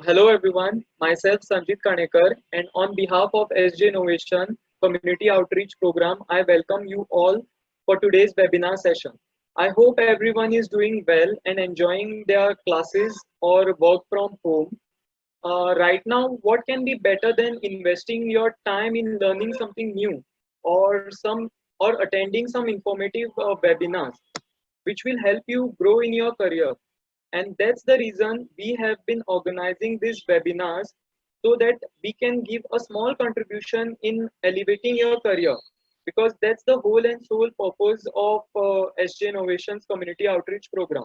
Hello everyone, myself Sanjit Kanekar, and on behalf of SJ Innovation Community Outreach Program, I welcome you all for today's webinar session. I hope everyone is doing well and enjoying their classes or work from home. Right now, what can be better than investing your time in learning something new or attending some informative webinars, which will help you grow in your career. And that's the reason we have been organizing these webinars so that we can give a small contribution in elevating your career, because that's the whole and sole purpose of SJ Innovations Community Outreach Program.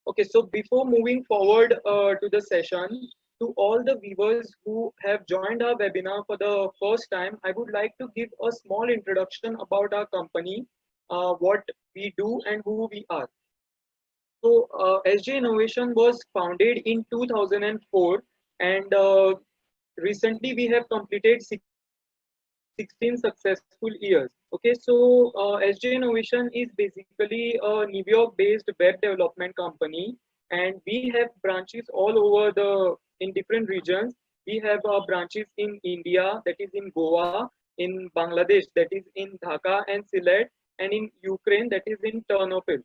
Okay, so before moving forward to the session, to all the viewers who have joined our webinar for the first time, I would like to give a small introduction about our company, what we do and who we are. So, SJ Innovation was founded in 2004, and recently we have completed 16 successful years. Okay, so SJ Innovation is basically a New York-based web development company, and we have branches all over in different regions. We have branches in India, that is in Goa, in Bangladesh, that is in Dhaka and Sylhet, and in Ukraine, that is in Ternopil.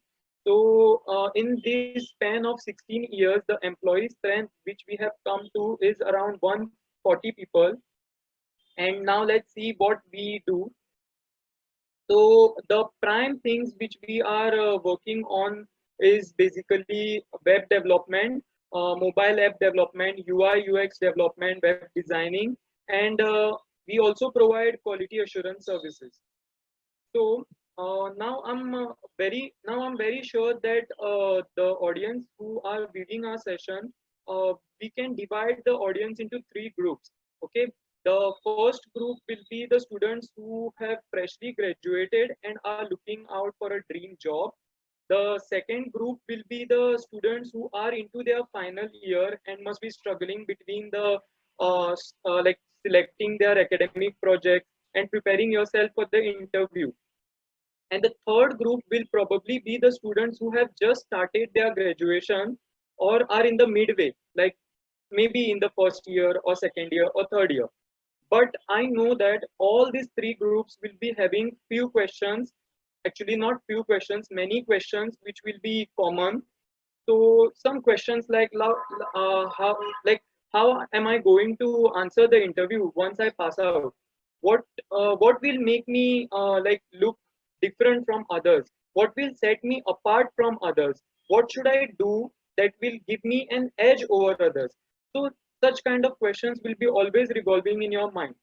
So, in this span of 16 years, the employee strength which we have come to is around 140 people. And now let's see what we do. So the prime things which we are working on is basically web development, mobile app development, UI UX development, web designing, and we also provide quality assurance services. So now I'm very sure that the audience who are viewing our session, we can divide the audience into three groups. Okay, the first group will be the students who have freshly graduated and are looking out for a dream job. The second group will be the students who are into their final year and must be struggling between the like selecting their academic projects and preparing yourself for the interview. And the third group will probably be the students who have just started their graduation or are in the midway, like maybe in the first year or second year or third year. But I know that all these three groups will be having few questions, actually not few questions, many questions which will be common. So some questions like how am I going to answer the interview once I pass out? What will make me look different from others? What will set me apart from others? What should I do that will give me an edge over others? So such kind of questions will be always revolving in your mind.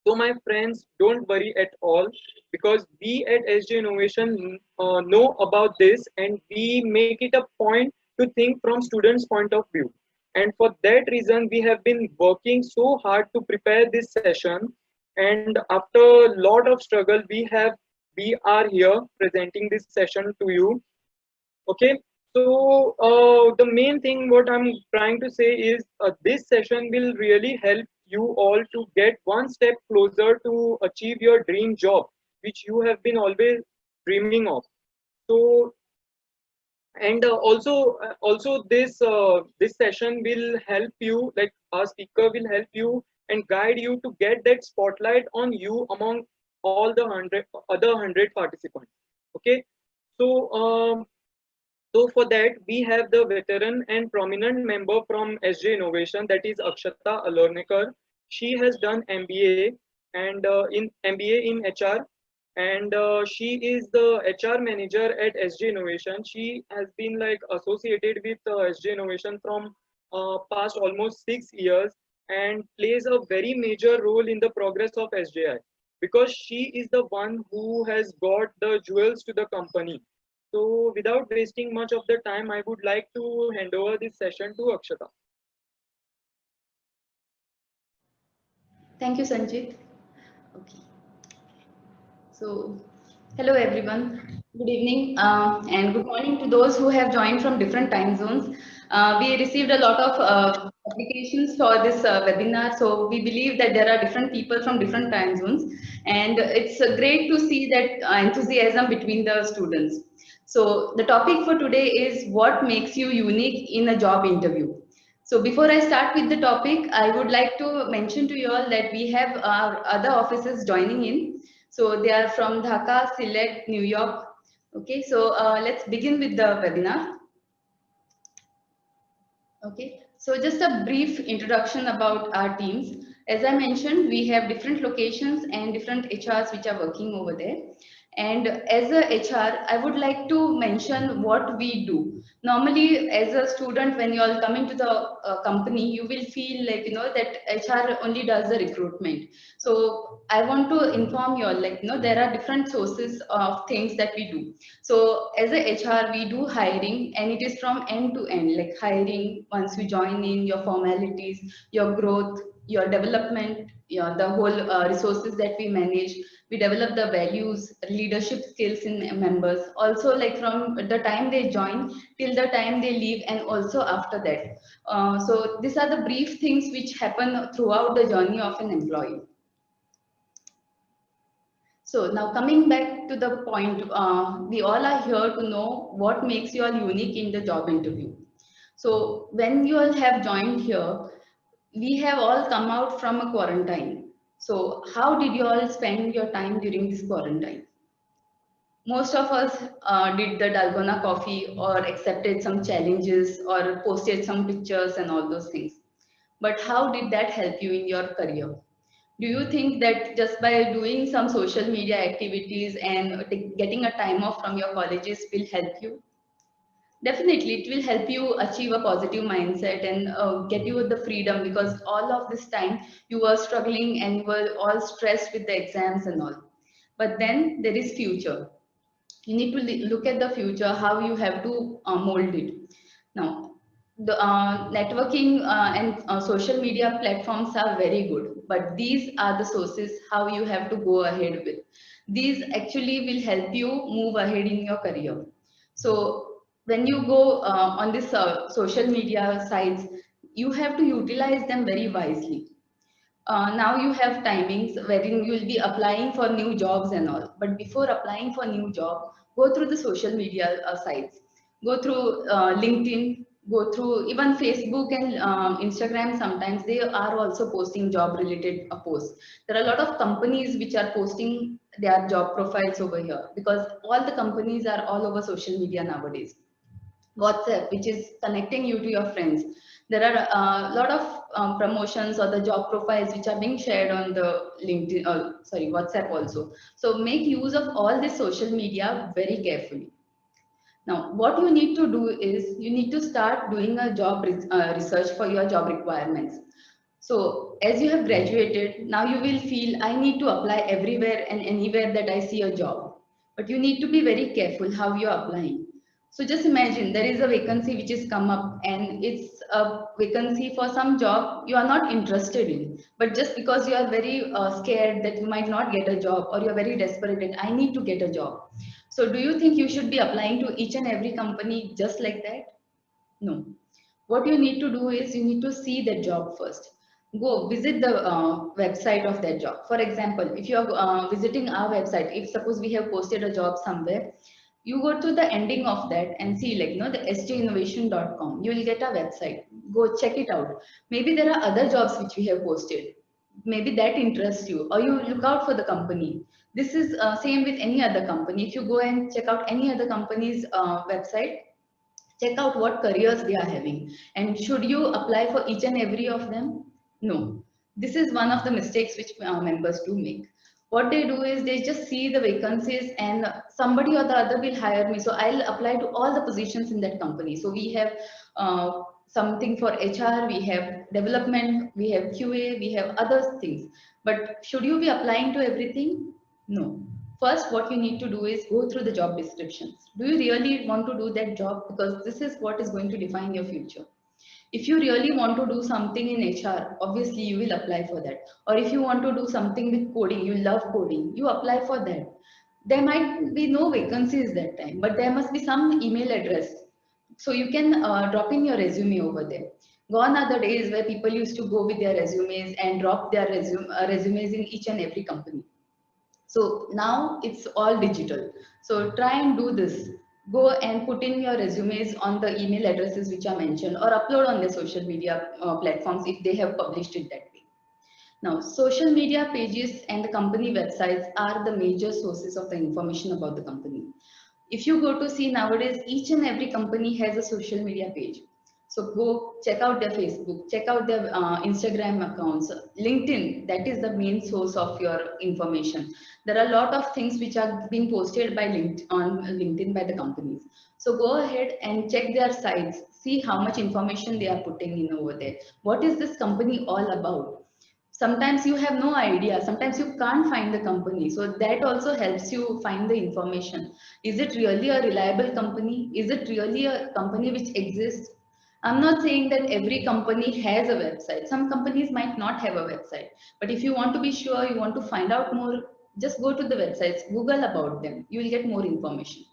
So my friends, don't worry at all, because we at SJ Innovation know about this, and we make it a point to think from students' point of view. And for that reason, we have been working so hard to prepare this session. And after a lot of struggle, we are here presenting this session to you. Okay, so the main thing what I'm trying to say is this session will really help you all to get one step closer to achieve your dream job, which you have been always dreaming of. So, and also this session will help you, like our speaker will help you and guide you to get that spotlight on you among all the other 100 participants. Okay, so for that, we have the veteran and prominent member from SJ Innovation, that is Akshata Alornekar. She has done MBA and in MBA in HR, and she is the HR manager at SJ Innovation. She has been like associated with SJ Innovation from past almost 6 years and plays a very major role in the progress of SJI, because she is the one who has got the jewels to the company. So without wasting much of the time, I would like to hand over this session to Akshata. Thank you, Sanjit. Okay. So, hello everyone. Good evening and good morning to those who have joined from different time zones. We received a lot of applications for this webinar. So we believe that there are different people from different time zones, and it's great to see that enthusiasm between the students. So the topic for today is what makes you unique in a job interview. So before I start with the topic, I would like to mention to you all that we have our other offices joining in. So they are from Dhaka, Sylhet, New York. Okay, so let's begin with the webinar. Okay, so just a brief introduction about our teams. As I mentioned, we have different locations and different HRs which are working over there. And as a HR, I would like to mention what we do. Normally, as a student, when you all come into the company, you will feel like, that HR only does the recruitment. So I want to inform you all, like, there are different sources of things that we do. So as a HR, we do hiring, and it is from end to end, like hiring once you join in, your formalities, your growth, your development, the whole resources that we manage. We develop the values, leadership skills in members. Also, like from the time they join till the time they leave, and also after that. So these are the brief things which happen throughout the journey of an employee. So now coming back to the point, we all are here to know what makes you all unique in the job interview. So when you all have joined here, we have all come out from a quarantine. So how did you all spend your time during this quarantine? Most of us did the Dalgona coffee or accepted some challenges or posted some pictures and all those things. But how did that help you in your career? Do you think that just by doing some social media activities and getting a time off from your colleges will help you? Definitely, it will help you achieve a positive mindset and get you the freedom, because all of this time you were struggling and you were all stressed with the exams and all. But then there is future. You need to look at the future, how you have to mold it. Now, the networking and social media platforms are very good, but these are the sources how you have to go ahead with. These actually will help you move ahead in your career. So when you go on this social media sites, you have to utilize them very wisely. Now you have timings wherein you will be applying for new jobs and all. But before applying for new job, go through the social media sites, go through LinkedIn, go through even Facebook and Instagram. Sometimes they are also posting job related posts. There are a lot of companies which are posting their job profiles over here, because all the companies are all over social media nowadays. WhatsApp, which is connecting you to your friends. There are a lot of promotions or the job profiles which are being shared on the LinkedIn, WhatsApp also. So make use of all this social media very carefully. Now, what you need to do is you need to start doing a job research for your job requirements. So as you have graduated, now you will feel I need to apply everywhere and anywhere that I see a job. But you need to be very careful how you're applying. So just imagine there is a vacancy which is come up, and it's a vacancy for some job you are not interested in. But just because you are very scared that you might not get a job, or you're very desperate that I need to get a job. So do you think you should be applying to each and every company just like that? No. What you need to do is you need to see that job first. Go visit the website of that job. For example, if you are visiting our website, if suppose we have posted a job somewhere, you go to the ending of that and see, like, the sjinnovation.com. You will get a website. Go check it out. Maybe there are other jobs which we have posted. Maybe that interests you, or you look out for the company. This is same with any other company. If you go and check out any other company's website, check out what careers they are having, and should you apply for each and every of them? No. This is one of the mistakes which members do make. What they do is they just see the vacancies and somebody or the other will hire me, so I'll apply to all the positions in that company. So we have something for HR, we have development, we have QA, we have other things. But should you be applying to everything? No. First, what you need to do is go through the job descriptions. Do you really want to do that job? Because this is what is going to define your future. If you really want to do something in HR, obviously you will apply for that. Or if you want to do something with coding, you love coding, you apply for that. There might be no vacancies that time, but there must be some email address. So you can drop in your resume over there. Gone are the days where people used to go with their resumes and drop their resumes in each and every company. So now it's all digital. So try and do this. Go and put in your resumes on the email addresses which are mentioned, or upload on the social media platforms if they have published it that way. Now, social media pages and the company websites are the major sources of the information about the company. If you go to see nowadays, each and every company has a social media page. So go check out their Facebook, check out their Instagram accounts, LinkedIn. That is the main source of your information. There are a lot of things which are being posted by on LinkedIn by the companies. So go ahead and check their sites, see how much information they are putting in over there. What is this company all about? Sometimes you have no idea, sometimes you can't find the company, so that also helps you find the information. Is it really a reliable company? Is it really a company which exists? I'm not saying that every company has a website. Some companies might not have a website, but if you want to be sure, you want to find out more, just go to the websites, Google about them, you will get more information.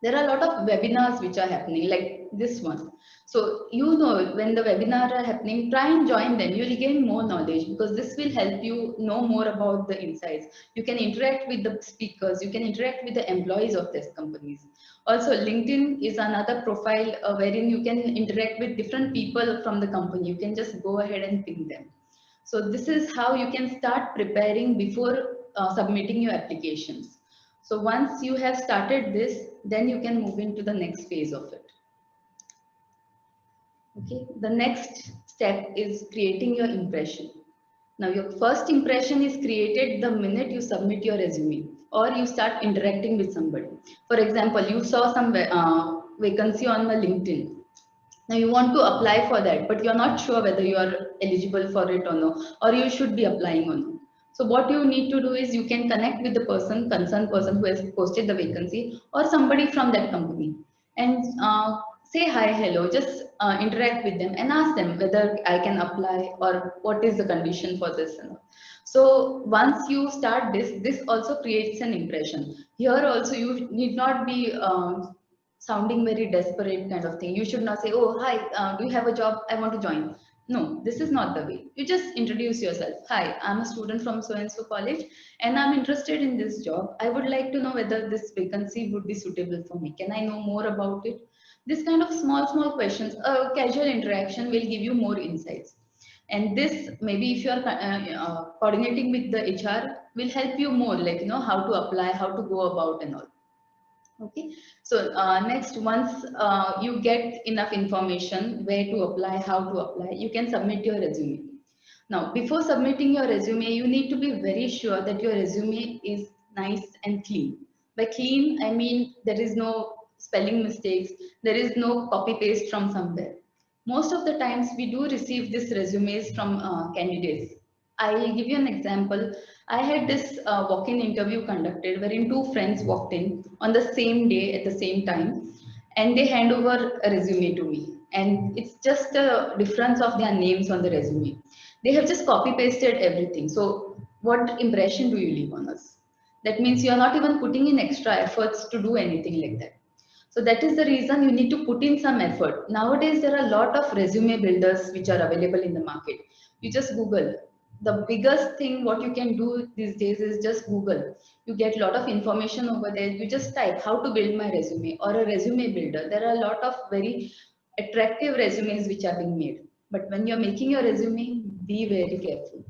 There are a lot of webinars which are happening like this one. So you know, when the webinar are happening, try and join them. You will gain more knowledge because this will help you know more about the insights. You can interact with the speakers, you can interact with the employees of these companies. Also, LinkedIn is another profile wherein you can interact with different people from the company. You can just go ahead and ping them. So this is how you can start preparing before submitting your applications. So once you have started this, then you can move into the next phase of it. Okay, the next step is creating your impression. Now, your first impression is created the minute you submit your resume or you start interacting with somebody. For example, you saw some vacancy on the LinkedIn. Now you want to apply for that, but you're not sure whether you are eligible for it or no, or you should be applying or no. So what you need to do is you can connect with the person, concerned person who has posted the vacancy or somebody from that company and say hi, hello, just interact with them and ask them whether I can apply or what is the condition for this. And all. So once you start this, this also creates an impression. Here also you need not be sounding very desperate kind of thing. You should not say, oh, hi, do you have a job? I want to join. No, this is not the way. You just introduce yourself. Hi, I'm a student from so-and-so college and I'm interested in this job. I would like to know whether this vacancy would be suitable for me. Can I know more about it? This kind of small questions, a casual interaction will give you more insights. And this, maybe if you are coordinating with the HR, will help you more, like, you know, how to apply, how to go about and all. Okay, so next, once you get enough information where to apply, how to apply, you can submit your resume. Now, before submitting your resume, you need to be very sure that your resume is nice and clean. By clean, I mean there is no spelling mistakes, there is no copy paste from somewhere. Most of the times we do receive these resumes from candidates. I'll give you an example. I had this walk-in interview conducted wherein two friends walked in on the same day at the same time and they hand over a resume to me. And it's just a difference of their names on the resume. They have just copy pasted everything. So what impression do you leave on us? That means you're not even putting in extra efforts to do anything like that. So that is the reason you need to put in some effort. Nowadays, there are a lot of resume builders which are available in the market. You just Google. The biggest thing what you can do these days is just Google. You get a lot of information over there. You just type how to build my resume or a resume builder. There are a lot of very attractive resumes which are being made. But when you're making your resume, be very careful.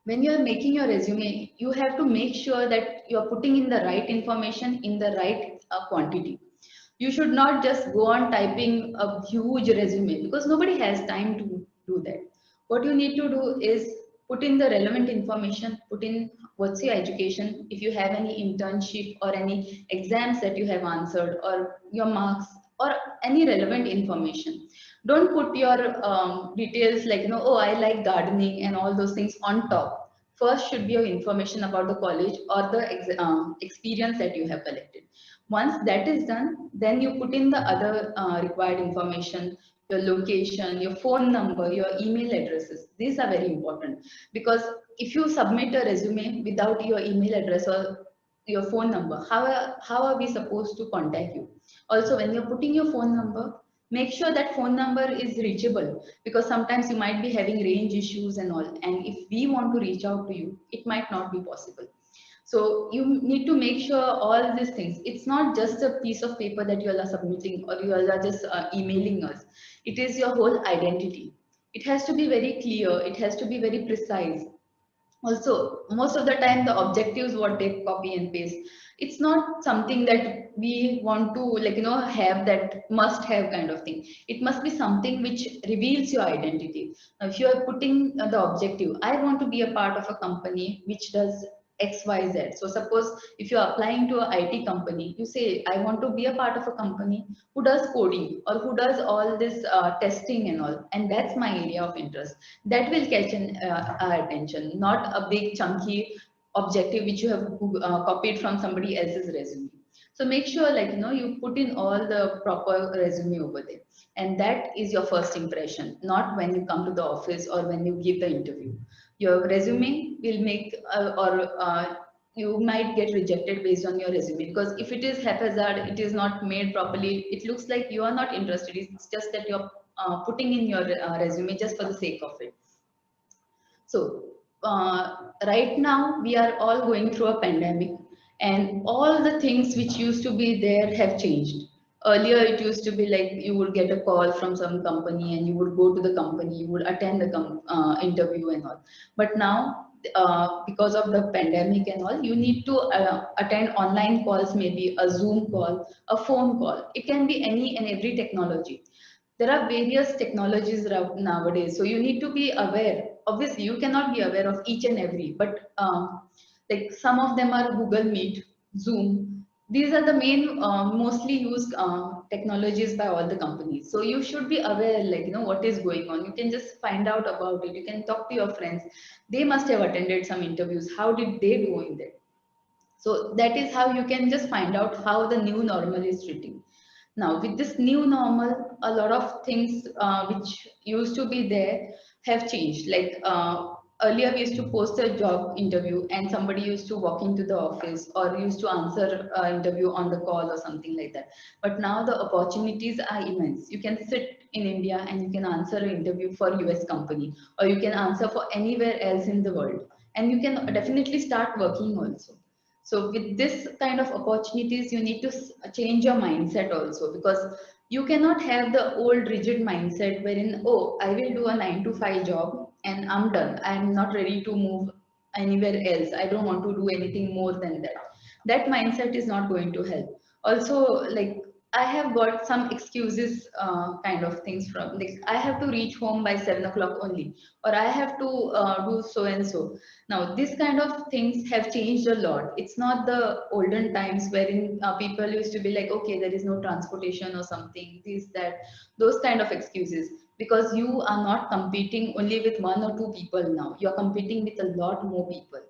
When you're making your resume, you have to make sure that you're putting in the right information in the right quantity. You should not just go on typing a huge resume because nobody has time to do that. What you need to do is put in the relevant information, put in what's your education, if you have any internship or any exams that you have answered, or your marks, or any relevant information. Don't put your details like, you know, oh, I like gardening and all those things on top. First should be your information about the college or the experience that you have collected. Once that is done, then you put in the other required information, your location, your phone number, your email addresses. These are very important because if you submit a resume without your email address or your phone number, how are we supposed to contact you? Also, when you're putting your phone number, make sure that phone number is reachable, because sometimes you might be having range issues and all, and if we want to reach out to you, it might not be possible. So you need to make sure all these things. It's not just a piece of paper that you all are submitting or you all are just emailing us. It is your whole identity. It has to be very clear. It has to be very precise. Also, most of the time, the objectives what they copy and paste. It's not something that we want to have that must have kind of thing. It must be something which reveals your identity. Now, if you are putting the objective, I want to be a part of a company which does XYZ. So suppose if you're applying to a IT company, you say, I want to be a part of a company who does coding or who does all this testing and all. And that's my area of interest. That will catch our attention, not a big chunky objective which you have copied from somebody else's resume. So make sure you put in all the proper resume over there. And that is your first impression, not when you come to the office or when you give the interview. Your resume will make you might get rejected based on your resume, because if it is haphazard, it is not made properly, it looks like you are not interested. It's just that you're putting in your resume just for the sake of it. So right now we are all going through a pandemic, and all the things which used to be there have changed. Earlier it used to be like you would get a call from some company and you would go to the company, you would attend the interview and all. But now because of the pandemic and all, you need to attend online calls, maybe a Zoom call, a phone call. It can be any and every technology. There are various technologies nowadays, so you need to be aware. Obviously you cannot be aware of each and every, but like some of them are Google Meet, Zoom. These are the main mostly used technologies by all the companies, so you should be aware, what is going on. You can just find out about it, you can talk to your friends. They must have attended some interviews, how did they do in that? So that is how you can just find out how the new normal is treating. Now, with this new normal, a lot of things which used to be there have changed. Like earlier, we used to post a job interview and somebody used to walk into the office or used to answer interview on the call or something like that. But now the opportunities are immense. You can sit in India and you can answer an interview for US company, or you can answer for anywhere else in the world. And you can definitely start working also. So with this kind of opportunities, you need to change your mindset also, because you cannot have the old rigid mindset wherein, oh, I will do a 9 to 5 job and I'm done. I'm not ready to move anywhere else. I don't want to do anything more than that. That mindset is not going to help. Also, like I have got some excuses kind of things from, like I have to reach home by 7 o'clock only, or I have to do so and so. Now, this kind of things have changed a lot. It's not the olden times wherein people used to be like, okay, there is no transportation or something, this, that, those kind of excuses. Because you are not competing only with 1 or 2 people now. You're competing with a lot more people.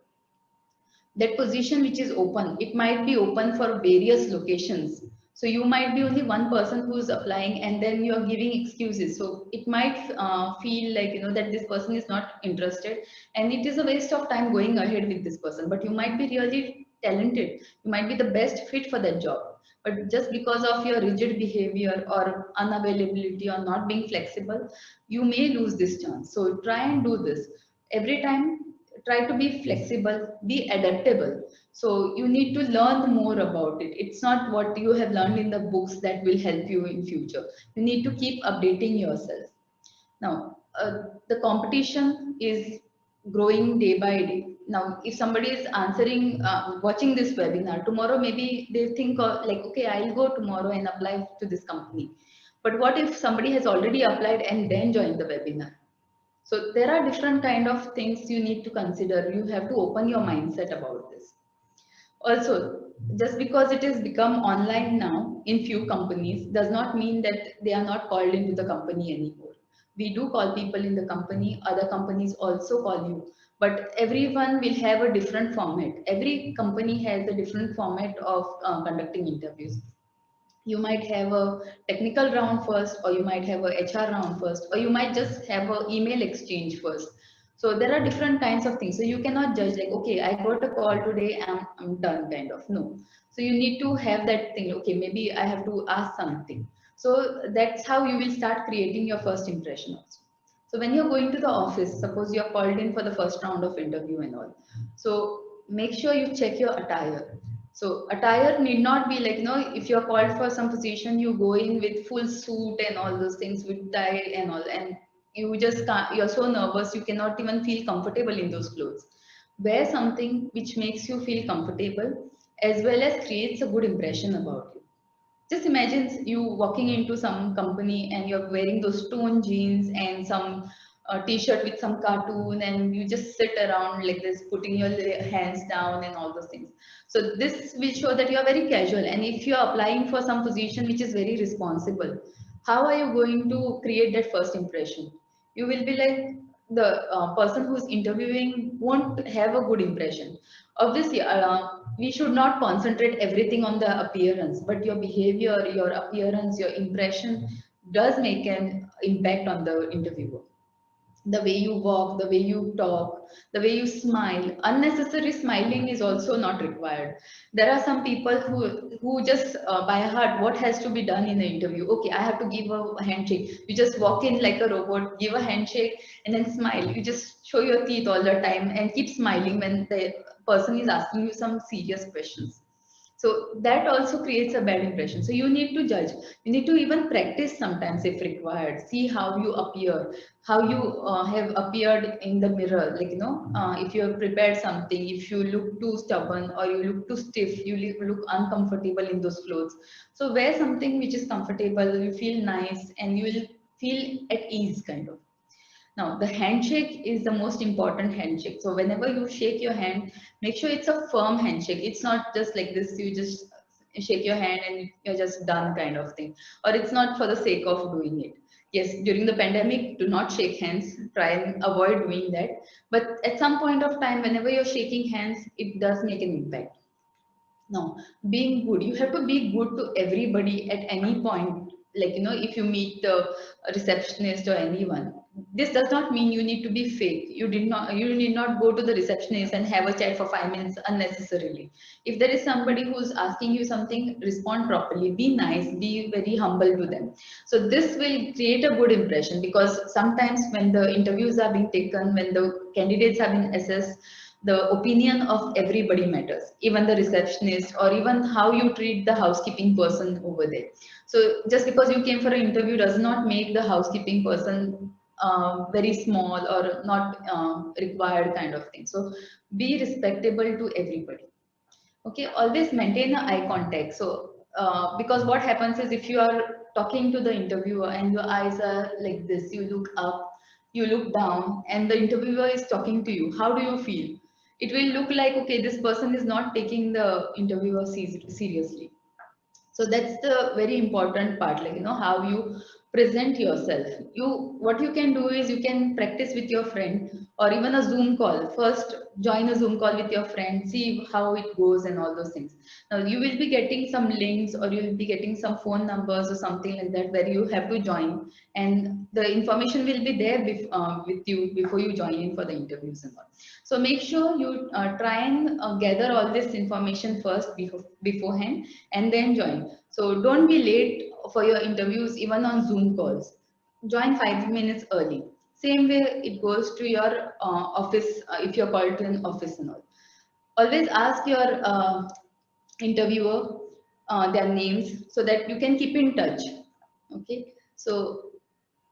That position which is open, it might be open for various locations. So you might be only one person who's applying and then you're giving excuses. So it might feel like, that this person is not interested, and it is a waste of time going ahead with this person. But you might be really talented. You might be the best fit for that job. But just because of your rigid behavior or unavailability or not being flexible, you may lose this chance. So try and do this every time. Try to be flexible, be adaptable. So you need to learn more about it. It's not what you have learned in the books that will help you in future. You need to keep updating yourself. Now the competition is growing day by day. Now if somebody is answering watching this webinar tomorrow, maybe they think like, okay, I'll go tomorrow and apply to this company. But what if somebody has already applied and then joined the webinar? So there are different kind of things you need to consider. You have to open your mindset about this. Also, just because it has become online now in few companies does not mean that they are not called into the company anymore. We do call people in the company, other companies also call you, but everyone will have a different format. Every company has a different format of conducting interviews. You might have a technical round first, or you might have a HR round first, or you might just have a email exchange first. So there are different kinds of things. So you cannot judge like, okay, I got a call today, I'm done kind of. No. So you need to have that thing. Okay, maybe I have to ask something. So that's how you will start creating your first impression also. So when you're going to the office, suppose you're called in for the first round of interview and all. So make sure you check your attire. So attire need not be like, if you're called for some position, you go in with full suit and all those things with tie and all. And you just can't, you're so nervous, you cannot even feel comfortable in those clothes. Wear something which makes you feel comfortable as well as creates a good impression about you. Just imagine you walking into some company and you're wearing those tone jeans and some t-shirt with some cartoon, and you just sit around like this, putting your hands down and all those things. So this will show that you are very casual. And if you are applying for some position which is very responsible, how are you going to create that first impression? You will be like, the person who's interviewing won't have a good impression. Obviously, we should not concentrate everything on the appearance, but your behavior, your appearance, your impression does make an impact on the interviewer. The way you walk, the way you talk, the way you smile. Unnecessary smiling is also not required. There are some people who just by heart what has to be done in the interview. Okay, I have to give a handshake. You just walk in like a robot, give a handshake, and then smile. You just show your teeth all the time and keep smiling when the person is asking you some serious questions. So that also creates a bad impression. So you need to judge. You need to even practice sometimes if required. See how you appear, how you have appeared in the mirror. Like, if you have prepared something, if you look too stubborn or you look too stiff, you look uncomfortable in those clothes. So wear something which is comfortable, you feel nice, and you will feel at ease kind of. Now, the handshake is the most important handshake. So whenever you shake your hand, make sure it's a firm handshake. It's not just like this, you just shake your hand and you're just done kind of thing. Or it's not for the sake of doing it. Yes, during the pandemic, do not shake hands. Try and avoid doing that. But at some point of time, whenever you're shaking hands, it does make an impact. Now, being good, you have to be good to everybody at any point. Like, if you meet the receptionist or anyone, this does not mean you need to be fake. You need not go to the receptionist and have a chat for 5 minutes unnecessarily. If there is somebody who's asking you something, respond properly, be nice, be very humble to them. So this will create a good impression, because sometimes when the interviews are being taken, when the candidates have been assessed, the opinion of everybody matters, even the receptionist, or even how you treat the housekeeping person over there. So just because you came for an interview does not make the housekeeping person very small or not required kind of thing. So be respectable to everybody. Okay, always maintain a eye contact. So because what happens is, if you are talking to the interviewer and your eyes are like this, you look up, you look down, and the interviewer is talking to you, how do you feel? It will look like, okay, this person is not taking the interviewer seriously. So that's the very important part, like, how you present yourself. What you can do is, you can practice with your friend, or even a Zoom call. First join a Zoom call with your friend, see how it goes and all those things. Now you will be getting some links, or you will be getting some phone numbers or something like that, where you have to join, and the information will be there with you before you join in for the interviews and all. So make sure you try and gather all this information first beforehand, and then join. So don't be late for your interviews, even on Zoom calls. Join 5 minutes early. Same way it goes to your office, if you're called to an office and all. Always ask your interviewer their names, so that you can keep in touch. Okay. So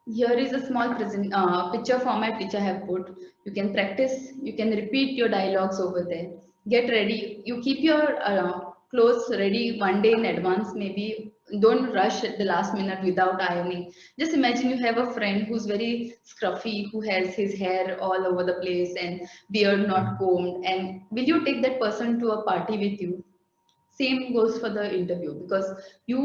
here is a small picture format which I have put. You can practice, you can repeat your dialogues over there. Get ready. You keep your clothes ready one day in advance, maybe. Don't rush at the last minute without ironing. Just imagine you have a friend who's very scruffy, who has his hair all over the place and beard not combed. And will you take that person to a party with you? Same goes for the interview, because you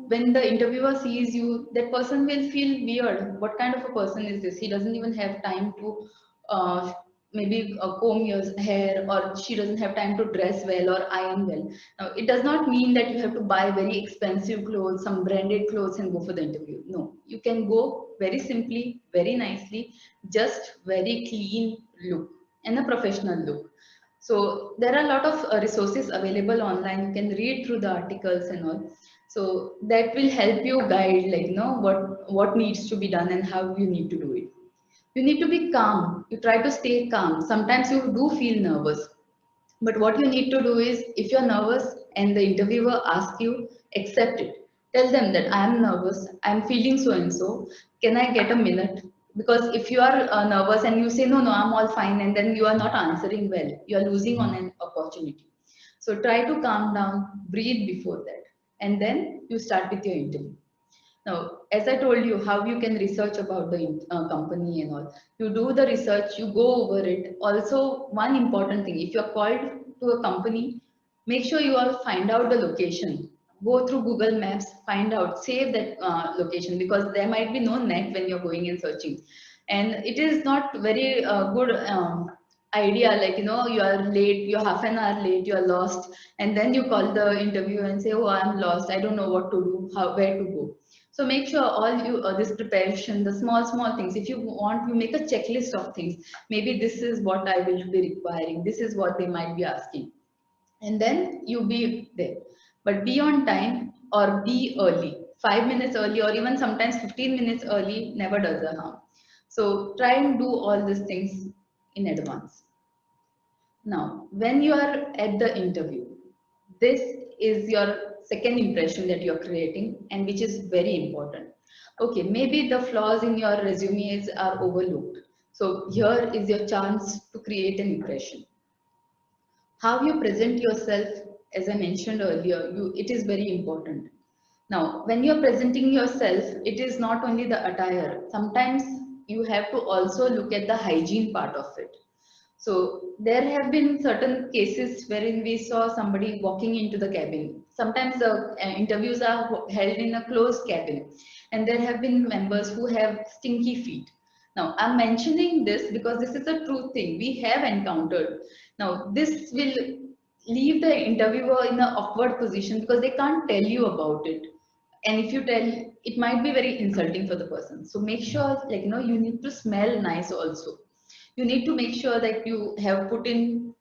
when the interviewer sees you, that person will feel weird. What kind of a person is this? He doesn't even have time to uh, maybe comb your hair, or she doesn't have time to dress well or iron well. Now it does not mean that you have to buy very expensive clothes, some branded clothes, and go for the interview. No, you can go very simply, very nicely, just very clean look and a professional look. So there are a lot of resources available online. You can read through the articles and all. So that will help you guide, like, what needs to be done and how you need to do it. You need to be calm. You try to stay calm. Sometimes you do feel nervous, but what you need to do is, if you're nervous and the interviewer asks you, accept it. Tell them that I am nervous, I'm feeling so and so. Can I get a minute? Because if you are nervous and you say, no, no, I'm all fine, and then you are not answering well, you are losing on an opportunity. So try to calm down, breathe before that, and then you start with your interview. Now, as I told you, how you can research about the company and all. You do the research, you go over it. Also, one important thing, if you're called to a company, make sure you all find out the location. Go through Google Maps, find out, save that location, because there might be no net when you're going and searching. And it is not very good idea, like, you are late, you're half an hour late, you're lost, and then you call the interview and say, oh, I'm lost, I don't know what to do, where to go. So make sure all you this preparation, the small things. If you want, you make a checklist of things. Maybe this is what I will be requiring. This is what they might be asking, and then you be there. But be on time or be early. 5 minutes early, or even sometimes 15 minutes early, never does a harm. So try and do all these things in advance. Now, when you are at the interview, this is your second impression that you're creating, and which is very important. Okay, maybe the flaws in your resumes are overlooked. So here is your chance to create an impression. How you present yourself, as I mentioned earlier, it is very important. Now, when you're presenting yourself, it is not only the attire. Sometimes you have to also look at the hygiene part of it. So there have been certain cases wherein we saw somebody walking into the cabin. Sometimes the interviews are held in a closed cabin, and there have been members who have stinky feet. Now, I'm mentioning this because this is a true thing we have encountered. Now, this will leave the interviewer in an awkward position because they can't tell you about it. And if you tell, it might be very insulting for the person. So make sure, like, you need to smell nice also. You need to make sure that you have put in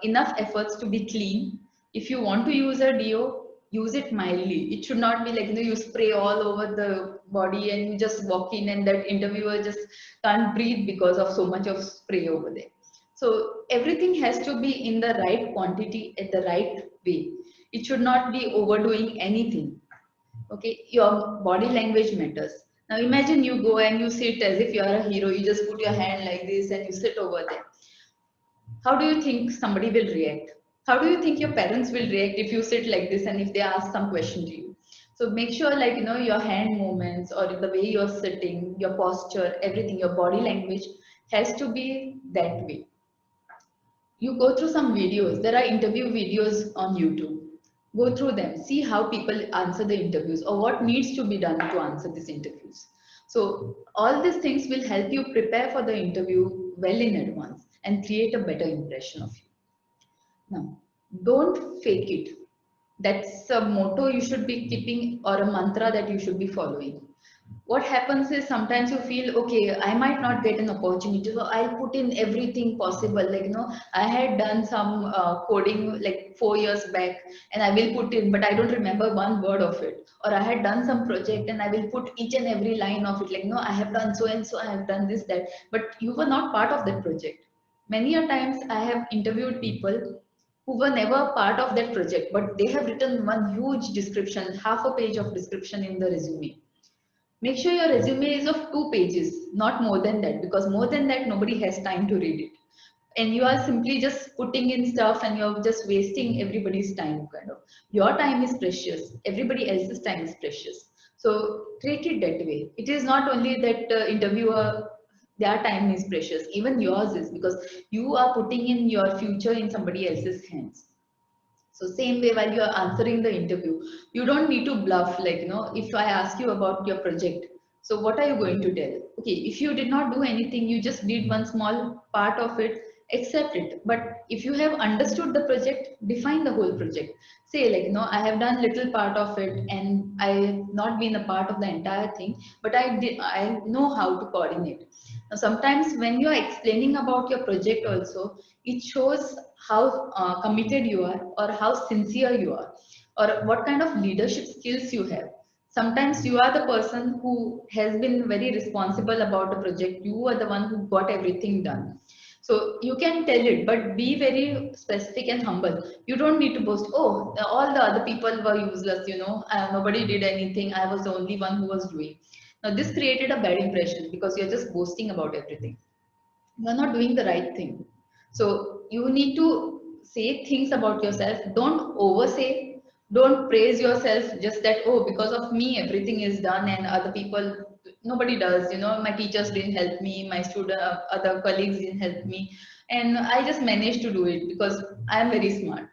enough efforts to be clean. If you want to use a deo, use it mildly. It should not be like, you spray all over the body and you just walk in and that interviewer just can't breathe because of so much of spray over there. So everything has to be in the right quantity at the right way. It should not be overdoing anything. Okay, your body language matters. Now imagine you go and you sit as if you are a hero. You just put your hand like this and you sit over there. How do you think somebody will react? How do you think your parents will react if you sit like this and if they ask some question to you? So make sure, like, your hand movements or the way you're sitting, your posture, everything, your body language has to be that way. You go through some videos. There are interview videos on YouTube. Go through them, see how people answer the interviews or what needs to be done to answer these interviews. So all these things will help you prepare for the interview well in advance and create a better impression of you. Now, don't fake it. That's a motto you should be keeping, or a mantra that you should be following. What happens is, sometimes you feel, okay, I might not get an opportunity, so I'll put in everything possible, like, I had done some coding like 4 years back and I will put in, but I don't remember one word of it. Or I had done some project and I will put each and every line of it, like, no, I have done so and so, I have done this, that, but you were not part of that project. Many a times I have interviewed people who were never part of that project, but they have written one huge description, half a page of description in the resume. Make sure your resume is of 2 pages, not more than that, because more than that, nobody has time to read it. And you are simply just putting in stuff and you're just wasting everybody's time, kind of. Your time is precious, everybody else's time is precious. So treat it that way. It is not only that interviewer, their time is precious, even yours is, because you are putting in your future in somebody else's hands. So same way, while you are answering the interview, you don't need to bluff, like, if I ask you about your project, so what are you going to tell? Okay, if you did not do anything, you just did one small part of it, accept it. But if you have understood the project, define the whole project. Say, like, I have done little part of it and I have not been a part of the entire thing, but I know how to coordinate. Now, sometimes when you are explaining about your project also, it shows how committed you are or how sincere you are or what kind of leadership skills you have. Sometimes you are the person who has been very responsible about the project. You are the one who got everything done. So you can tell it, but be very specific and humble. You don't need to boast, oh, all the other people were useless, nobody did anything. I was the only one who was doing. Now, this created a bad impression because you're just boasting about everything. You're not doing the right thing. So you need to say things about yourself. Don't oversay. Don't praise yourself just that, oh, because of me, everything is done and other people, nobody does. My teachers didn't help me, my other colleagues didn't help me. And I just managed to do it because I am very smart.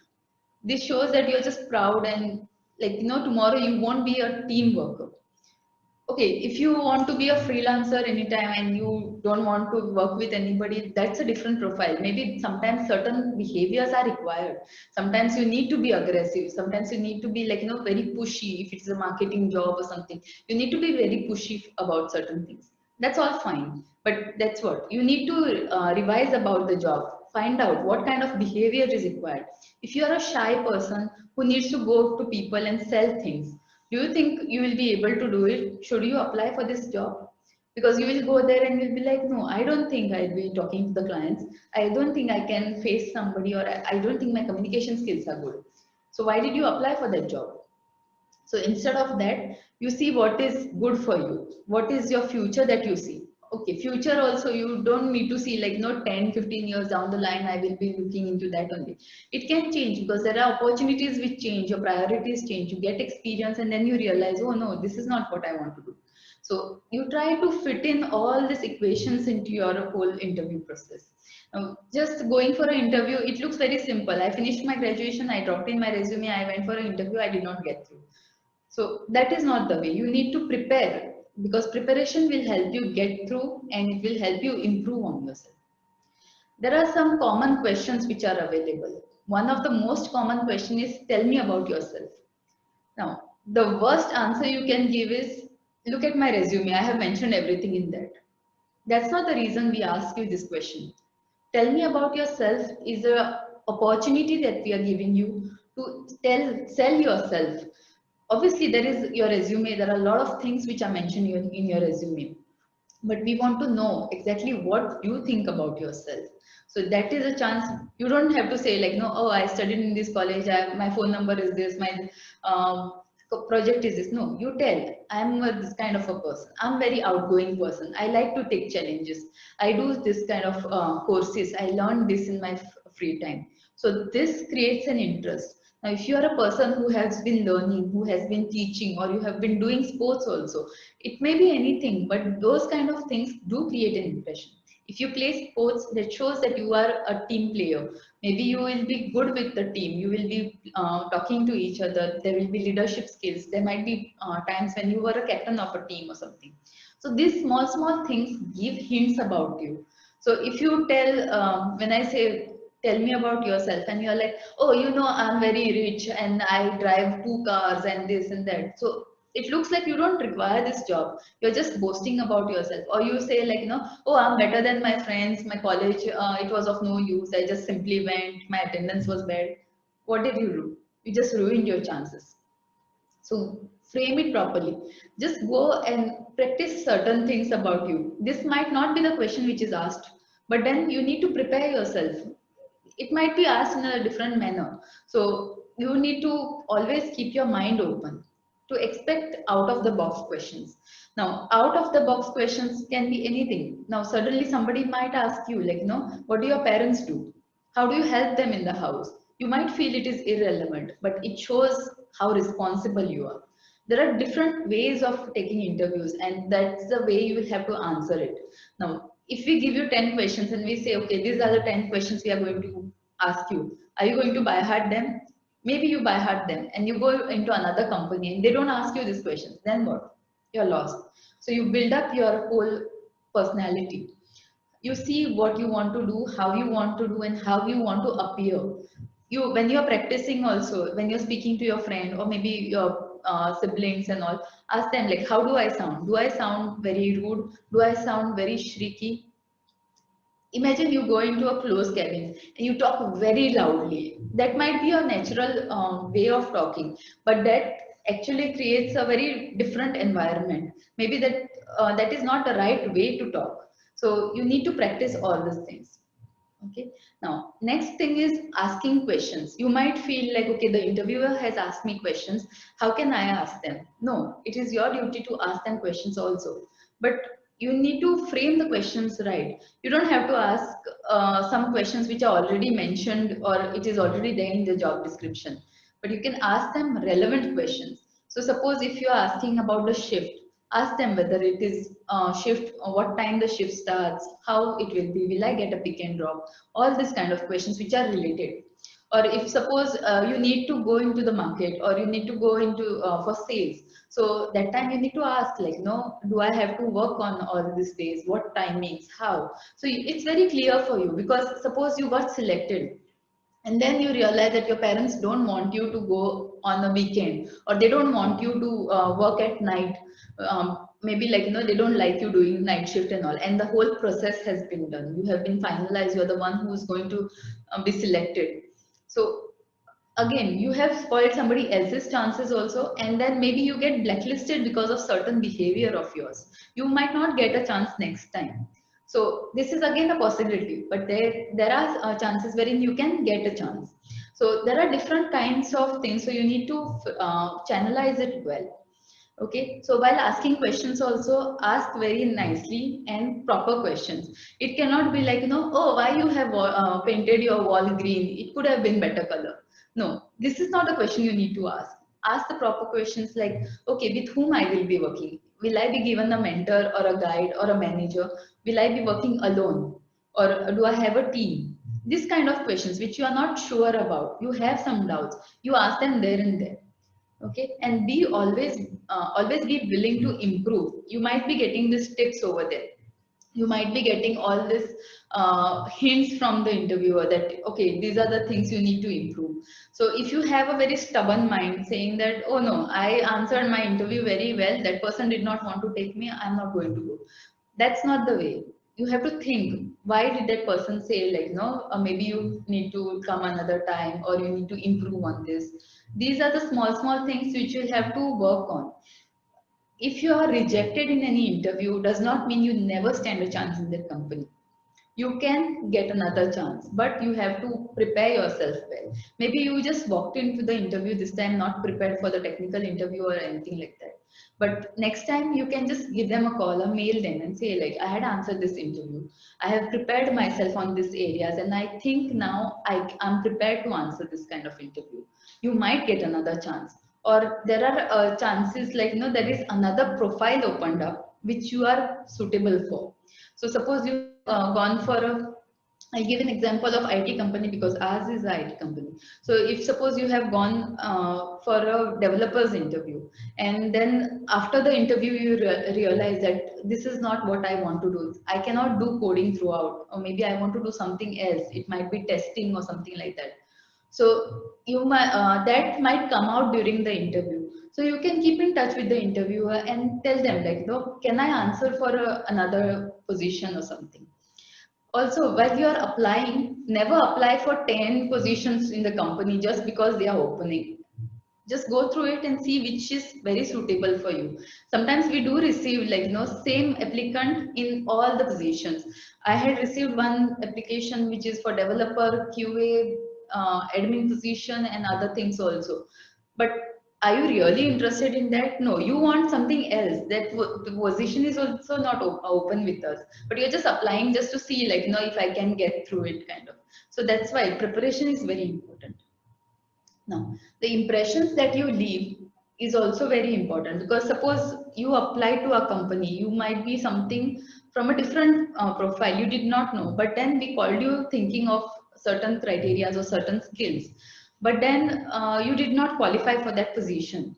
This shows that you're just proud and like, tomorrow you won't be a team worker. Okay, if you want to be a freelancer anytime and you don't want to work with anybody, that's a different profile. Maybe sometimes certain behaviors are required. Sometimes you need to be aggressive. Sometimes you need to be like, very pushy if it's a marketing job or something. You need to be very pushy about certain things. That's all fine. But that's what you need to revise about the job. Find out what kind of behavior is required. If you are a shy person who needs to go to people and sell things, do you think you will be able to do it? Should you apply for this job? Because you will go there and you'll be like, no, I don't think I'll be talking to the clients. I don't think I can face somebody, or I don't think my communication skills are good. So why did you apply for that job? So instead of that, you see what is good for you. What is your future that you see? Okay, future also, you don't need to see like, 10, 15 years down the line, I will be looking into that only. It can change because there are opportunities which change, your priorities change, you get experience and then you realize, oh no, this is not what I want to do. So you try to fit in all these equations into your whole interview process. Just going for an interview, it looks very simple. I finished my graduation, I dropped in my resume, I went for an interview, I did not get through. So that is not the way. You need to prepare because preparation will help you get through and it will help you improve on yourself. There are some common questions which are available. One of the most common question is tell me about yourself. Now, the worst answer you can give is look at my resume. I have mentioned everything in that. That's not the reason we ask you this question. Tell me about yourself is a opportunity that we are giving you to sell yourself. Obviously there is your resume, there are a lot of things which are mentioned in your resume, but we want to know exactly what you think about yourself. So that is a chance. You don't have to say like, no, oh, I studied in this college, my phone number is this, my project is this. No, you tell, this kind of a person, I'm very outgoing person, I like to take challenges, I do this kind of courses, I learn this in my free time. So this creates an interest. Now, if you are a person who has been learning, who has been teaching, or you have been doing sports also, it may be anything, but those kind of things do create an impression. If you play sports, that shows that you are a team player. Maybe you will be good with the team. You will be talking to each other. There will be leadership skills. There might be times when you were a captain of a team or something. So these small, small things give hints about you. So if you tell, when I say, tell me about yourself, and you're like, oh, I'm very rich and I drive 2 cars and this and that. So it looks like you don't require this job. You're just boasting about yourself. Or you say like, oh, I'm better than my friends, my college, it was of no use, I just simply went, my attendance was bad. What did you do? You just ruined your chances. So frame it properly. Just go and practice certain things about you. This might not be the question which is asked, but then you need to prepare yourself. It might be asked in a different manner. So you need to always keep your mind open to expect out of the box questions. Now, out of the box questions can be anything. Now, suddenly somebody might ask you, like, what do your parents do? How do you help them in the house? You might feel it is irrelevant, but it shows how responsible you are. There are different ways of taking interviews, and that's the way you will have to answer it. Now, if we give you 10 questions and we say, okay, these are the 10 questions we are going to ask you, are you going to by heart them? Maybe you by heart them and you go into another company and they don't ask you these questions, then what? You're lost. So you build up your whole personality. You see what you want to do, how you want to do, and how you want to appear. You, when you're practicing also, when you're speaking to your friend or maybe you're siblings and all, ask them like, how do I sound? Do I sound very rude? Do I sound very shrieky? Imagine you go into a closed cabin and you talk very loudly. That might be your natural way of talking, but that actually creates a very different environment. Maybe that is not the right way to talk. So you need to practice all these things. Okay. Now, next thing is asking questions. You might feel like, okay, the interviewer has asked me questions. How can I ask them? No, it is your duty to ask them questions also. But you need to frame the questions right. You don't have to ask some questions which are already mentioned or it is already there in the job description. But you can ask them relevant questions. So suppose if you are asking about the shift, ask them whether it is shift or what time the shift starts, how it will be, will I get a pick and drop, all these kind of questions which are related. Or if suppose you need to go into the market or you need to go into for sales, so that time you need to ask like, no, do I have to work on all these days, what timings, how? So it's very clear for you, because suppose you got selected and then you realize that your parents don't want you to go on a weekend, or they don't want you to work at night. Maybe like, they don't like you doing night shift and all, and the whole process has been done, you have been finalized, you're the one who's going to be selected. So again, you have spoiled somebody else's chances also, and then maybe you get blacklisted because of certain behavior of yours. You might not get a chance next time. So this is again a possibility, but there are chances wherein you can get a chance. So there are different kinds of things, so you need to channelize it well. Okay, so while asking questions also, ask very nicely and proper questions. It cannot be like, oh, why you have painted your wall green? It could have been better color. No, this is not a question you need to ask. Ask the proper questions like, okay, with whom I will be working? Will I be given a mentor or a guide or a manager? Will I be working alone? Or do I have a team? This kind of questions which you are not sure about, you have some doubts, you ask them there and there. Okay, and be always be willing to improve. You might be getting these tips over there, you might be getting all this hints from the interviewer that, okay, these are the things you need to improve. So if you have a very stubborn mind saying that, oh no, I answered my interview very well, that person did not want to take me, I'm not going to go, that's not the way. You have to think, why did that person say, like, no, maybe you need to come another time, or you need to improve on this. These are the small things which you have to work on. If you are rejected in any interview, does not mean you never stand a chance in that company. You can get another chance, but you have to prepare yourself well. Maybe you just walked into the interview this time not prepared for the technical interview or anything like that, but next time you can just give them a call or mail them and say like, I had answered this interview, I have prepared myself on these areas, and I think now am prepared to answer this kind of interview. You might get another chance. Or there are chances like, there is another profile opened up which you are suitable for. So suppose you gone for a, I'll give an example of IT company because ours is a IT company. So if suppose you have gone for a developer's interview, and then after the interview you realize that this is not what I want to do. I cannot do coding throughout, or maybe I want to do something else. It might be testing or something like that. So you might that might come out during the interview. So you can keep in touch with the interviewer and tell them like, no, can I answer for another position or something. Also, while you are applying, never apply for 10 positions in the company just because they are opening. Just go through it and see which is very suitable for you. Sometimes we do receive like, same applicant in all the positions. I had received one application which is for developer, QA, admin position and other things also. But are you really interested in that? No, you want something else. The position is also not open with us, but you're just applying just to see like, if I can get through it kind of. So that's why preparation is very important. Now, the impressions that you leave is also very important, because suppose you apply to a company, you might be something from a different profile you did not know, but then we called you thinking of certain criteria or certain skills, but then you did not qualify for that position.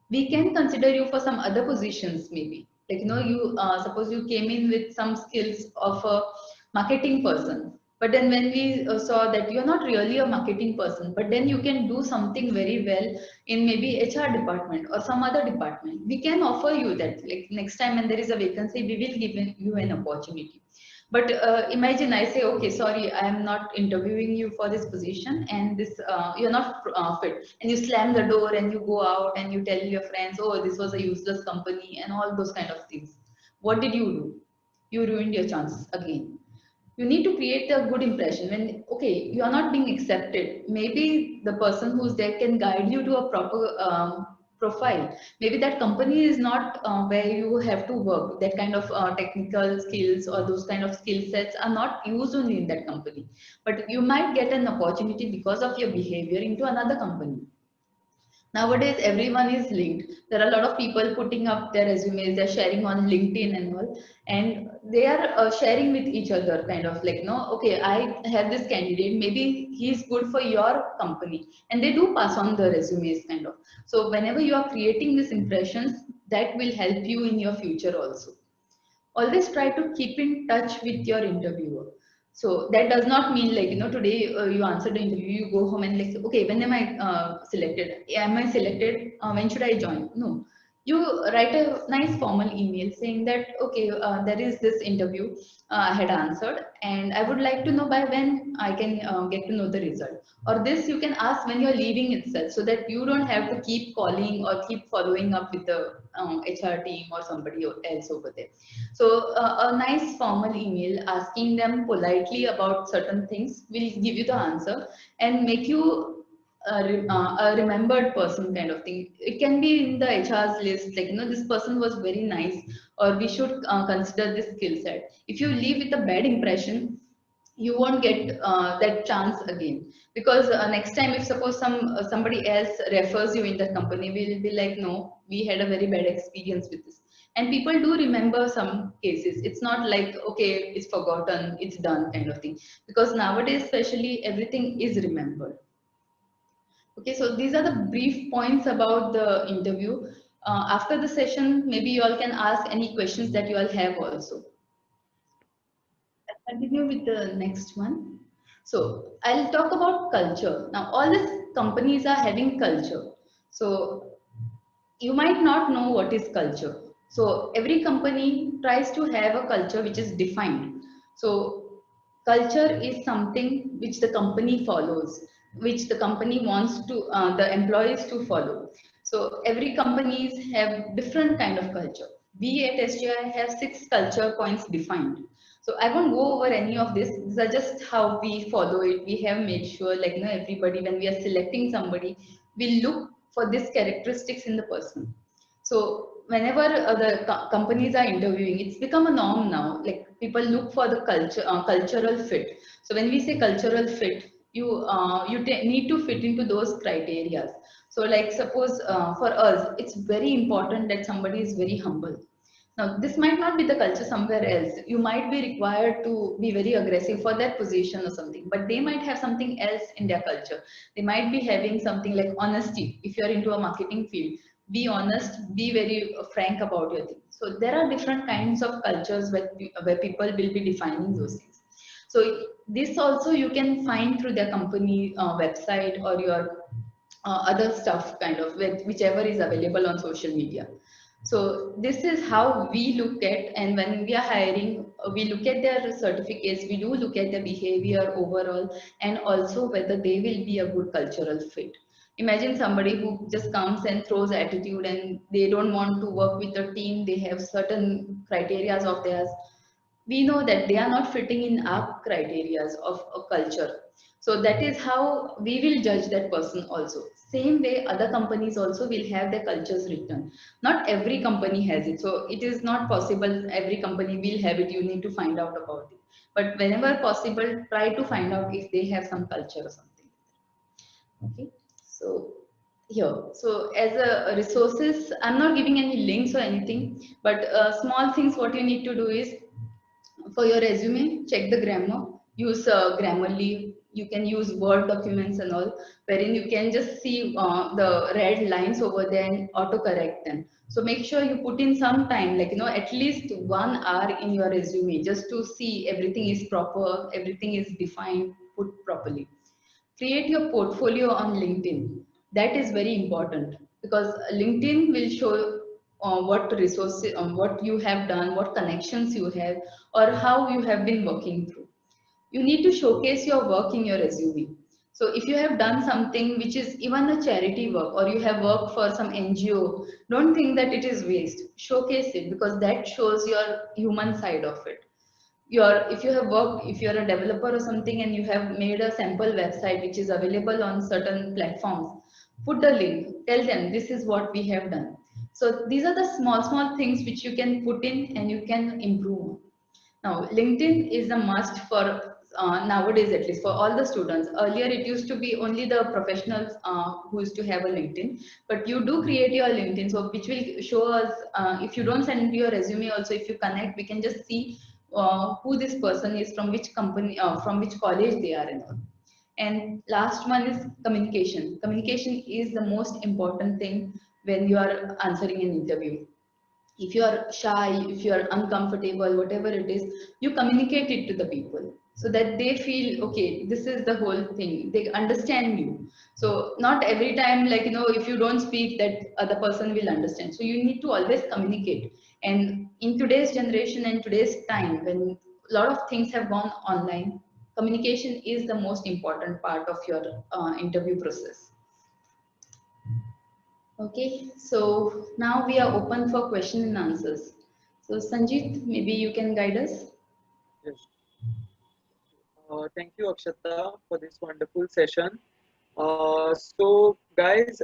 We can consider you for some other positions maybe. Like, you suppose you came in with some skills of a marketing person, But then when we saw that you're not really a marketing person, but then you can do something very well in maybe HR department or some other department, we can offer you that. Like next time when there is a vacancy, we will give you an opportunity. But imagine I say, okay, sorry, I am not interviewing you for this position, and this you're not fit, and you slam the door and you go out and you tell your friends, oh, this was a useless company and all those kind of things. What did you do? You ruined your chances again. You need to create a good impression. When okay, you are not being accepted, maybe the person who's there can guide you to a proper profile. Maybe that company is not where you have to work. That kind of technical skills or those kind of skill sets are not used only in that company, but you might get an opportunity because of your behavior into another company. Nowadays everyone is linked. There are a lot of people putting up their resumes, they're sharing on LinkedIn and all, and they are sharing with each other, kind of like, no, okay, I have this candidate, maybe he's good for your company, and they do pass on the resumes, kind of. So whenever you are creating these impressions, that will help you in your future also. Always try to keep in touch with your interviewer. So that does not mean like, today you answer the interview, you go home and like, okay, when am I selected, am I selected, when should I join? No, you write a nice formal email saying that, okay, there is this interview I had answered, and I would like to know by when I can get to know the result. Or this you can ask when you're leaving itself, so that you don't have to keep calling or keep following up with the HR team or somebody else over there. So a nice formal email asking them politely about certain things will give you the answer and make you a remembered person, kind of thing. It can be in the HR's list, like, this person was very nice, or we should consider this skill set. If you leave with a bad impression, you won't get that chance again, because next time if suppose somebody else refers you in the company, we'll be like, no, we had a very bad experience with this. And people do remember some cases. It's not like, okay, it's forgotten, it's done, kind of thing, because nowadays especially everything is remembered. Okay, so these are the brief points about the interview. After the session, maybe you all can ask any questions that you all have also. I'll continue with the next one. So I'll talk about culture. Now, all these companies are having culture. So you might not know what is culture. So every company tries to have a culture which is defined. So culture is something which the company follows, which the company wants to the employees to follow. So every companies have different kind of culture. We at SGI have 6 culture points defined. So I won't go over any of this. These are just how we follow it. We have made sure, like, everybody, when we are selecting somebody, we look for these characteristics in the person. So whenever the companies are interviewing, it's become a norm now. Like, people look for the cultural fit. So when we say cultural fit, you need to fit into those criteria. So like, suppose for us, it's very important that somebody is very humble. Now, this might not be the culture somewhere else. You might be required to be very aggressive for that position or something, but they might have something else in their culture. They might be having something like honesty. If you're into a marketing field, be honest, be very frank about your thing. So there are different kinds of cultures where people will be defining those things. So this also you can find through their company website or your other stuff, kind of, whichever is available on social media. So this is how we look at, and when we are hiring, we look at their certificates, we do look at their behavior overall, and also whether they will be a good cultural fit. Imagine somebody who just comes and throws attitude and they don't want to work with a team, they have certain criterias of theirs. We know that they are not fitting in our criterias of a culture. So that is how we will judge that person also. Same way, other companies also will have their cultures written. Not every company has it. So it is not possible every company will have it. You need to find out about it. But whenever possible, try to find out if they have some culture or something. Okay. So here, so as a resources, I'm not giving any links or anything, but small things what you need to do is, for your resume, check the grammar, use Grammarly, you can use Word documents and all, wherein you can just see the red lines over there and autocorrect them. So make sure you put in some time, like, at least 1 hour in your resume just to see everything is proper, everything is defined, put properly. Create your portfolio on LinkedIn. That is very important because LinkedIn will show what resources, what you have done, what connections you have, or how you have been working through. You need to showcase your work in your resume. So if you have done something which is even a charity work, or you have worked for some NGO, don't think that it is waste. Showcase it because that shows your human side of it. If you have worked, if you're a developer or something and you have made a sample website which is available on certain platforms, put the link, tell them this is what we have done. So these are the small things which you can put in and you can improve. Now, LinkedIn is a must for nowadays, at least for all the students. Earlier, it used to be only the professionals who used to have a LinkedIn, but you do create your LinkedIn, so which will show us, if you don't send your resume also, if you connect, we can just see who this person is, from which company, from which college they are and all. And last one is communication. Communication is the most important thing when you are answering an interview. If you are shy, if you are uncomfortable, whatever it is, you communicate it to the people so that they feel okay, this is the whole thing, they understand you. So not every time, like, if you don't speak, that other person will understand. So you need to always communicate. And in today's generation and today's time, when a lot of things have gone online, communication is the most important part of your interview process. Okay, so now we are open for question and answers. So Sanjeet, maybe you can guide us. Yes. Thank you, Akshata, for this wonderful session. So, guys,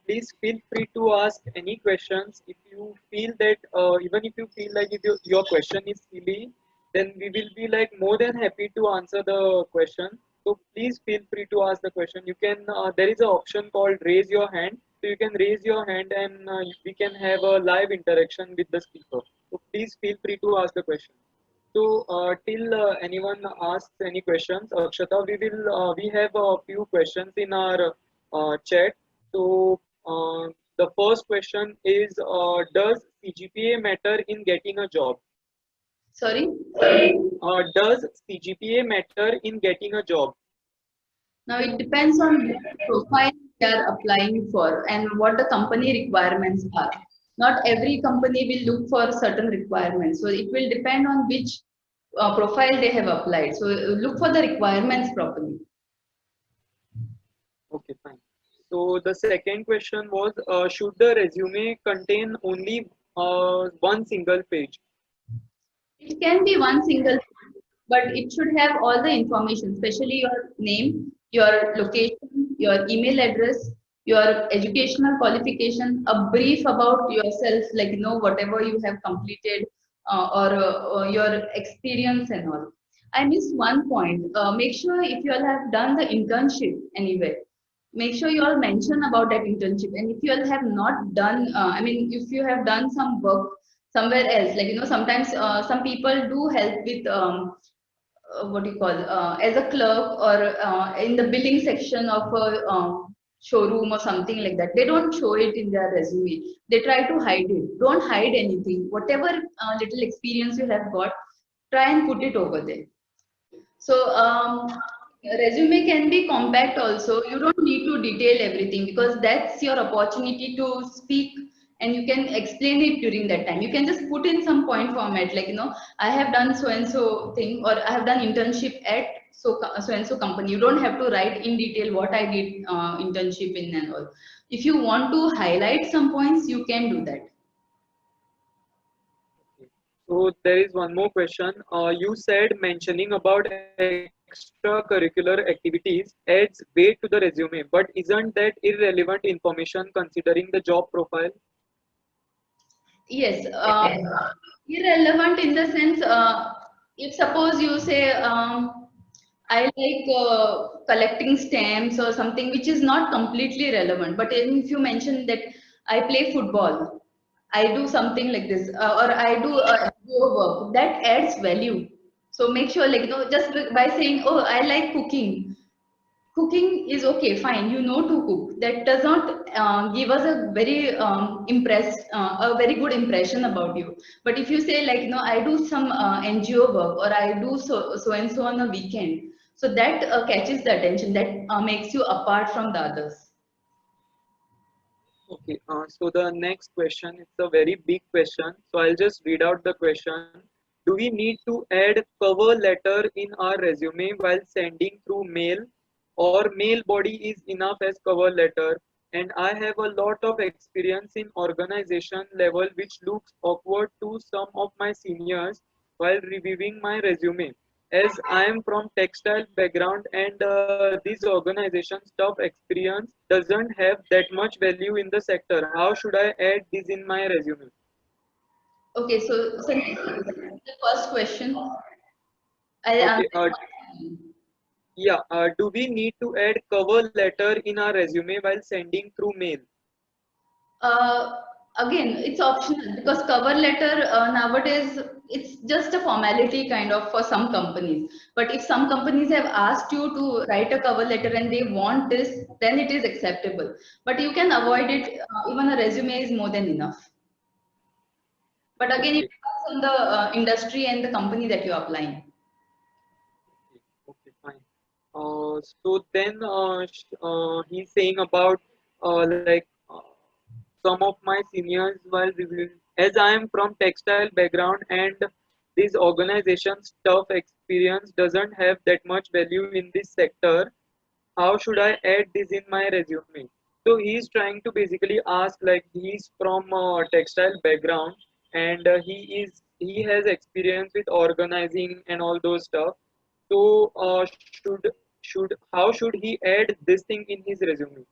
please feel free to ask any questions. If you feel that, even if you feel like if your question is silly, then we will be like more than happy to answer the question. So please feel free to ask the question. You can, there is an option called raise your hand. So you can raise your hand and we can have a live interaction with the speaker. So please feel free to ask the question. So till anyone asks any questions, Akshata, we have a few questions in our chat. So the first question is, does CGPA matter in getting a job? Sorry. Does CGPA matter in getting a job? Now it depends on what profile they are applying for and what the company requirements are. Not every company will look for certain requirements. So it will depend on which profile they have applied. So look for the requirements properly. Okay, fine. So the second question was, should the resume contain only one single page? It can be one single, but it should have all the information, especially your name, your location, your email address, your educational qualification, a brief about yourself, like, whatever you have completed, or your experience and all. I missed one point. Make sure if you all have done the internship anywhere, make sure you all mention about that internship. And if you all have not done, I mean, if you have done some work somewhere else, like, sometimes some people do help with what do you call, as a clerk, or in the billing section of a showroom or something like that. They don't show it in their resume. They try to hide it. Don't hide anything. Whatever little experience you have got, try and put it over there. So resume can be compact also. You don't need to detail everything because that's your opportunity to speak and you can explain it during that time. You can just put in some point format, like, I have done so and so thing, or I have done internship at so and so company. You don't have to write in detail what I did internship in and all. If you want to highlight some points, you can do that. So there is one more question. You said mentioning about extracurricular activities adds weight to the resume, but isn't that irrelevant information considering the job profile? Yes, irrelevant in the sense, if suppose you say, I like collecting stamps or something which is not completely relevant, but if you mention that I play football, I do something like this, or I do NGO work, that adds value. So make sure, like, just by saying, oh, I like cooking. cooking is okay, fine. You know to cook. That does not give us a very a very good impression about you. But if you say like, no, I do some NGO work or I do so and so on a weekend, so that catches the attention. That makes you apart from the others. Okay, so the next question, it's a very big question. So I'll just read out the question. Do we need to add cover letter in our resume while sending through mail, or mail body is enough as cover letter? And I have a lot of experience in organization level which looks awkward to some of my seniors while reviewing my resume. As I am from textile background and this organization stuff experience doesn't have that much value in the sector. How should I add this in my resume? Okay, so the first question, I'll Okay, answer one. yeah, do we need to add cover letter in our resume while sending through mail? Uh, Again, it's optional because cover letter nowadays it's just a formality kind of for some companies. But if some companies have asked you to write a cover letter and they want this, then it is acceptable. But you can avoid it. Even a resume is more than enough. But again, it Okay, depends on the industry and the company that you're applying. okay, fine. So then he's saying about like some of my seniors while reviewing, as I am from textile background and this organization stuff experience doesn't have that much value in this sector. How should I add this in my resume? So he's trying to basically ask like he's from textile background and he has experience with organizing and all those stuff. So should how should he add this thing in his resume?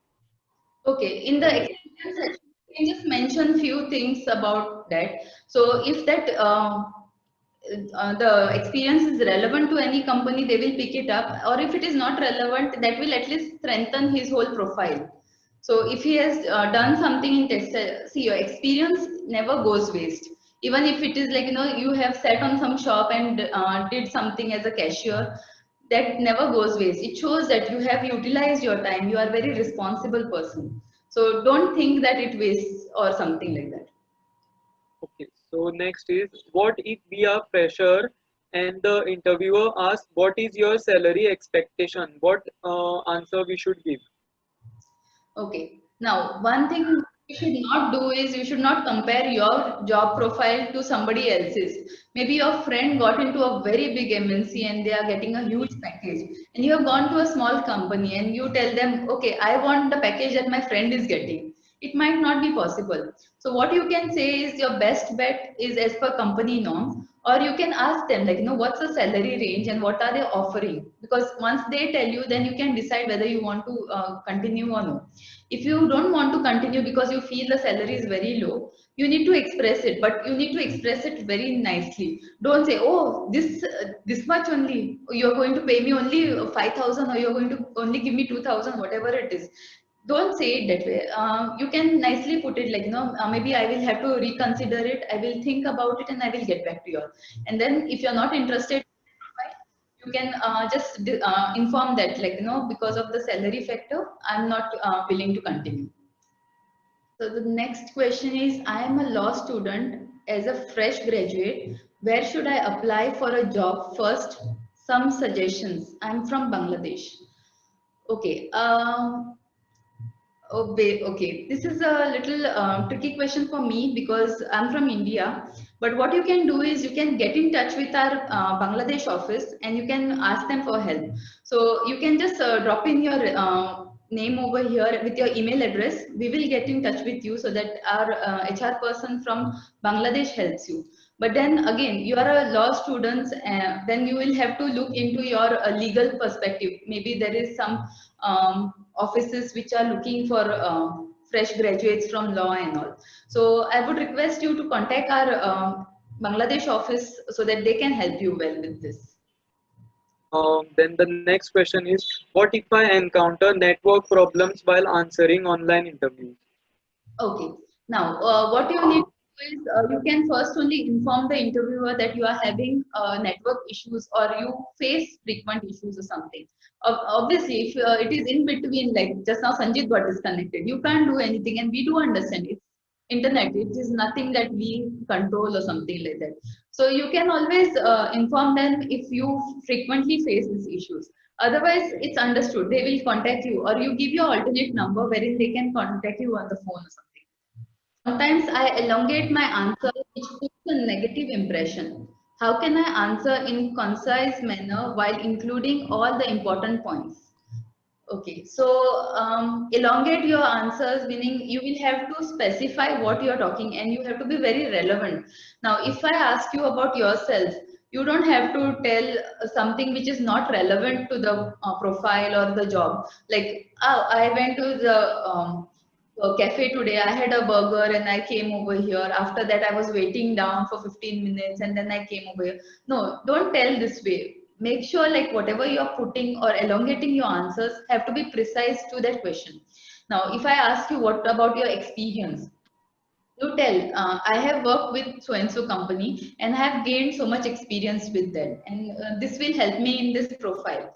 Okay, in the experience section, you can just mention few things about that. So if that the experience is relevant to any company, they will pick it up. Or if it is not relevant, that will at least strengthen his whole profile. So if he has done something in textile, see, your experience never goes waste. Even if it is like, you have sat on some shop and did something as a cashier, that never goes waste. It shows that you have utilized your time. You are a very responsible person. So don't think that it wastes or something like that. Okay, so next is what if we are fresher and the interviewer asks what is your salary expectation? What answer we should give? Okay. Now, one thing you should not do is you should not compare your job profile to somebody else's. Maybe your friend got into a very big MNC and they are getting a huge package, and you have gone to a small company and you tell them, okay, I want the package that my friend is getting. It might not be possible. So what you can say is your best bet is as per company norms, or you can ask them like, what's the salary range and what are they offering? Because once they tell you, then you can decide whether you want to continue or no. If you don't want to continue because you feel the salary is very low, you need to express it, but you need to express it very nicely. Don't say, oh, this much only, you're going to pay me only 5,000 or you're going to only give me 2,000, whatever it is. Don't say it that way. You can nicely put it like, maybe I will have to reconsider it, I will think about it, and I will get back to you all. And then if you're not interested, you can just inform that like, because of the salary factor, I'm not willing to continue. So the next question is, I am a law student as a fresh graduate. Where should I apply for a job first? Some suggestions. I'm from Bangladesh. Okay. Okay. This is a little tricky question for me because I'm from India. But what you can do is you can get in touch with our Bangladesh office and you can ask them for help. So you can just drop in your name over here with your email address. We will get in touch with you so that our HR person from Bangladesh helps you. But then again, you are a law student, then you will have to look into your legal perspective. Maybe there is some offices which are looking for fresh graduates from law and all. So I would request you to contact our Bangladesh office so that they can help you well with this. Then the next question is, what if I encounter network problems while answering online interviews? Okay. Now, what you need to do is you can first only inform the interviewer that you are having network issues or you face frequent issues or something. Obviously, if it is in between, like just now Sanjit got disconnected, you can't do anything, and we do understand it's internet. It is nothing that we control or something like that. So you can always inform them if you frequently face these issues. Otherwise, it's understood. They will contact you, or you give your alternate number wherein they can contact you on the phone or something. Sometimes I elongate my answer, which puts a negative impression. How can I answer in concise manner while including all the important points? Okay, so elongate your answers, meaning you will have to specify what you're talking and you have to be very relevant. Now, if I ask you about yourself, you don't have to tell something which is not relevant to the profile or the job. Like, oh, I went to the cafe today, I had a burger and I came over here. After that, I was waiting down for 15 minutes and then I came over here. No, don't tell this way. Make sure like whatever you're putting or elongating your answers have to be precise to that question. Now, if I ask you what about your experience, you tell, I have worked with so and so company and have gained so much experience with them, and this will help me in this profile.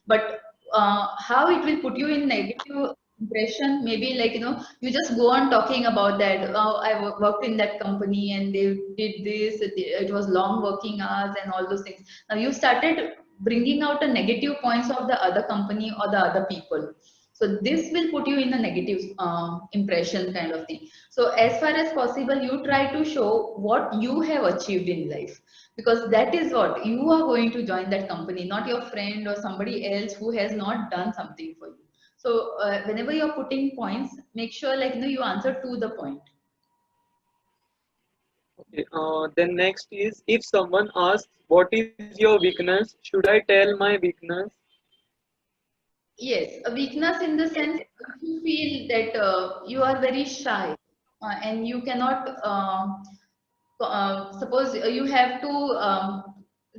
But how it will put you in negative impression, maybe like, you just go on talking about that. Oh, I worked in that company and they did this, it was long working hours and all those things. Now you started bringing out the negative points of the other company or the other people. So this will put you in a negative impression kind of thing. So as far as possible, you try to show what you have achieved in life, because that is what you are going to join that company, not your friend or somebody else who has not done something for you. So whenever you're putting points, make sure like you answer to the point. Okay. Then next is, if someone asks, "What is your weakness?" Should I tell my weakness? Yes, a weakness in the sense if you feel that you are very shy and you cannot suppose you have to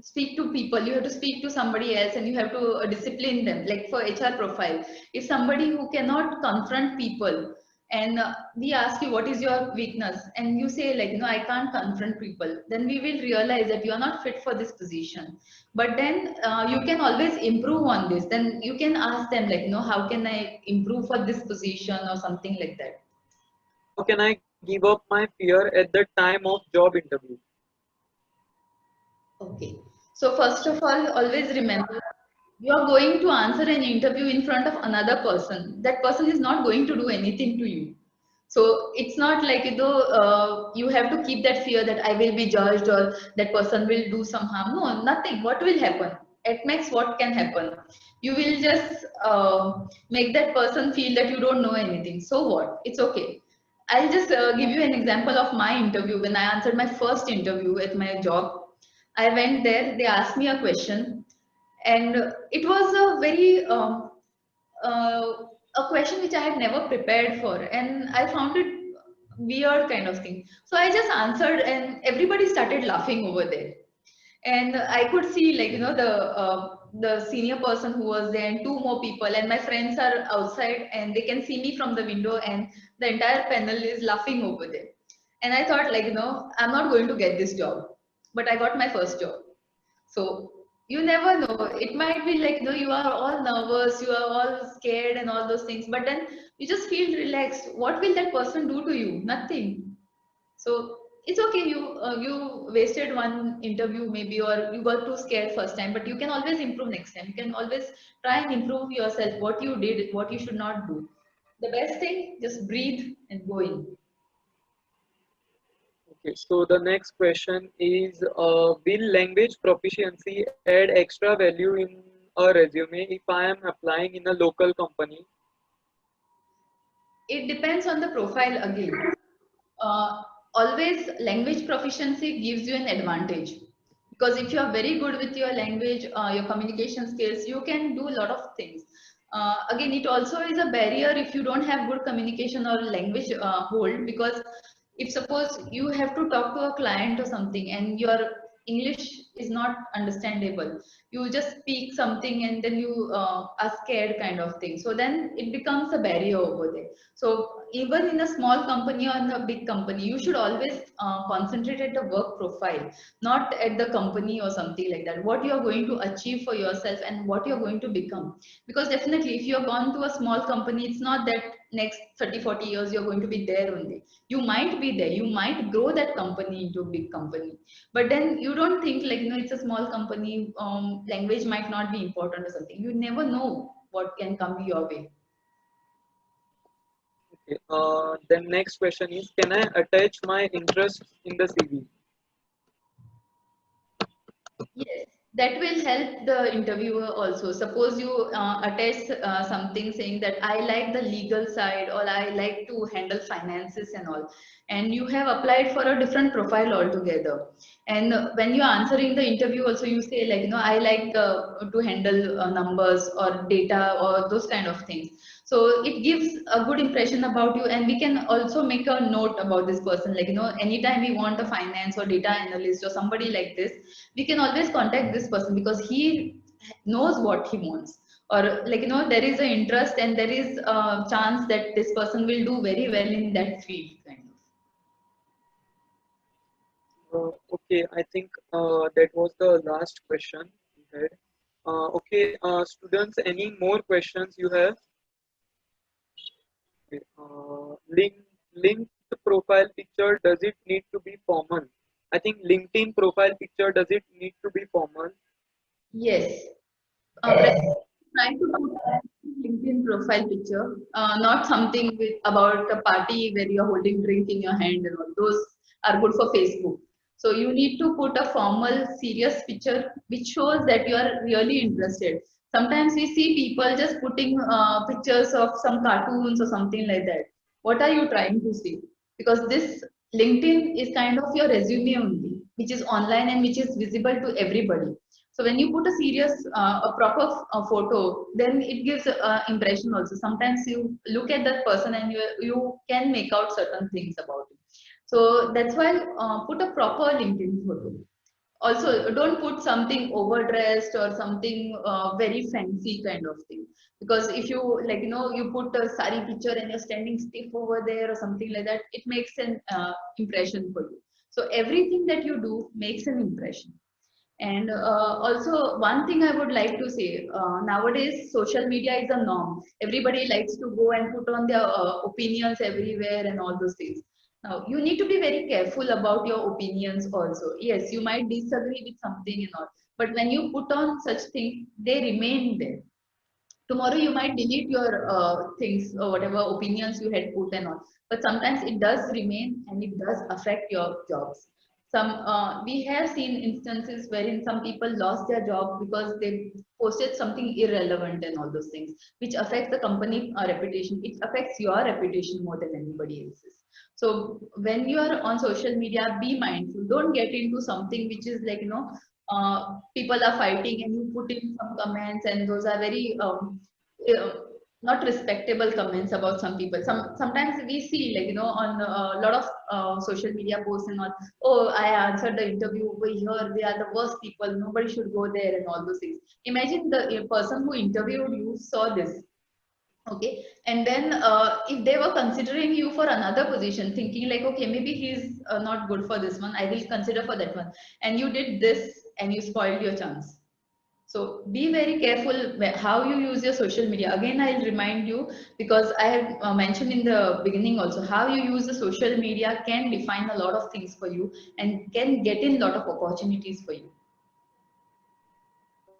speak to people, you have to speak to somebody else and you have to discipline them. Like for HR profile, if somebody who cannot confront people and we ask you what is your weakness and you say like, I can't confront people, then we will realize that you are not fit for this position. But then you can always improve on this. Then you can ask them like, how can I improve for this position or something like that. How can I give up my fear at the time of job interview? Okay. So first of all, always remember you are going to answer an interview in front of another person. That person is not going to do anything to you. So it's not like you have to keep that fear that I will be judged or that person will do some harm. No, nothing. What will happen? At max, what can happen? You will just make that person feel that you don't know anything. So what? It's okay. I'll just give you an example of my interview. When I answered my first interview at my job, I went there, they asked me a question, and it was a very uh, a question which I had never prepared for, and I found it weird kind of thing. So I just answered, and everybody started laughing over there. And I could see like the senior person who was there and two more people, and my friends are outside and they can see me from the window, and the entire panel is laughing over there. And I thought like I'm not going to get this job, but I got my first job. So you never know. It might be like, you are all nervous, you are all scared and all those things, but then you just feel relaxed. What will that person do to you? Nothing. So it's okay. You wasted one interview maybe, or you got too scared first time, but you can always improve next time. You can always try and improve yourself, what you did, what you should not do. The best thing, just breathe and go in. Okay, so the next question is, will language proficiency add extra value in a resume if I am applying in a local company? It depends on the profile again. uh, Always language proficiency gives you an advantage, because if you are very good with your language, your communication skills, you can do a lot of things. Again, it also is a barrier if you don't have good communication or language hold, because if suppose you have to talk to a client or something and your English is not understandable, you just speak something and then you are scared kind of thing, so then it becomes a barrier over there. So even in a small company or in a big company, you should always concentrate at the work profile, not at the company or something like that. What you are going to achieve for yourself and what you are going to become. Because definitely, if you have gone to a small company, it's not that next 30-40 years you're going to be there only. You might be there, you might grow that company into a big company, but then you don't think like, it's a small company, language might not be important or something. You never know what can come your way. Okay. Then next question is, can I attach my interests in the CV? Yes, that will help the interviewer also. Suppose you attach something saying that I like the legal side, or I like to handle finances and all, and you have applied for a different profile altogether. And when you're answering the interview, also you say like, I like to handle numbers or data or those kind of things. So it gives a good impression about you, and we can also make a note about this person. Like, anytime we want a finance or data analyst or somebody like this, we can always contact this person because he knows what he wants. Or like, there is an interest and there is a chance that this person will do very well in that field kind of. Okay, I think that was the last question we had. Okay, students, any more questions you have? Okay, linked profile picture, does it need to be formal? I think LinkedIn profile picture, does it need to be formal? Yes. Try to put a LinkedIn profile picture, not something with about a party where you're holding drink in your hand and all. Those are good for Facebook. So you need to put a formal, serious picture which shows that you are really interested. Sometimes we see people just putting pictures of some cartoons or something like that. What are you trying to say? Because this LinkedIn is kind of your resume only, which is online and which is visible to everybody. So when you put a serious, a proper photo, then it gives impression also. Sometimes you look at that person and you can make out certain things about it. So that's why put a proper LinkedIn photo. Also, don't put something overdressed or something very fancy kind of thing. Because if you like, you put a sari picture and you're standing stiff over there or something like that, it makes an impression for you. So everything that you do makes an impression. And also, one thing I would like to say, nowadays social media is a norm. Everybody likes to go and put on their opinions everywhere and all those things. Now, you need to be very careful about your opinions also. Yes, you might disagree with something and all, but when you put on such things, they remain there. Tomorrow you might delete your things or whatever opinions you had put and all, but sometimes it does remain and it does affect your jobs. Some we have seen instances wherein some people lost their job because they posted something irrelevant and all those things, which affects the company reputation. It affects your reputation more than anybody else's. So when you are on social media, be mindful. Don't get into something which is like, people are fighting and you put in some comments and those are very uh, not respectable comments about some people. Sometimes we see like, on a lot of social media posts and all, oh, I answered the interview over here, they are the worst people, nobody should go there and all those things. Imagine the person who interviewed you saw this. Okay, and then if they were considering you for another position, thinking like, okay, maybe he's not good for this one, I will consider for that one, and you did this and you spoiled your chance. So be very careful how you use your social media. Again, I'll remind you, because I have mentioned in the beginning also, how you use the social media can define a lot of things for you and can get in a lot of opportunities for you.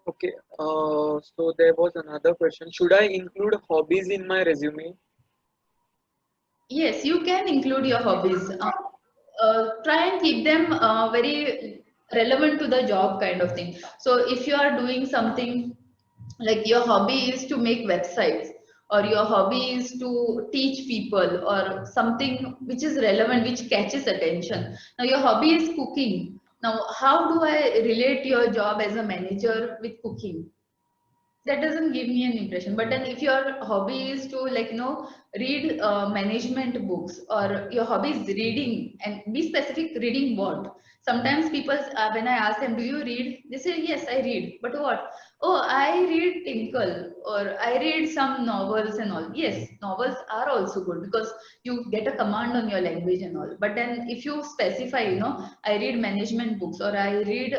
Okay, so there was another question. Should I include hobbies in my resume? Yes, you can include your hobbies. Try and keep them very relevant to the job kind of thing. So if you are doing something like your hobby is to make websites, or your hobby is to teach people, or something which is relevant, which catches attention. Now your hobby is cooking. Now, how do I relate your job as a manager with cooking? That doesn't give me an impression. But then if your hobby is to like, read management books, or your hobby is reading, and be specific, reading what. Sometimes people, when I ask them, do you read, they say yes, I read, but what? oh, I read Tinkle or I read some novels and all. Yes, novels are also good because you get a command on your language and all. But then if you specify, I read management books or I read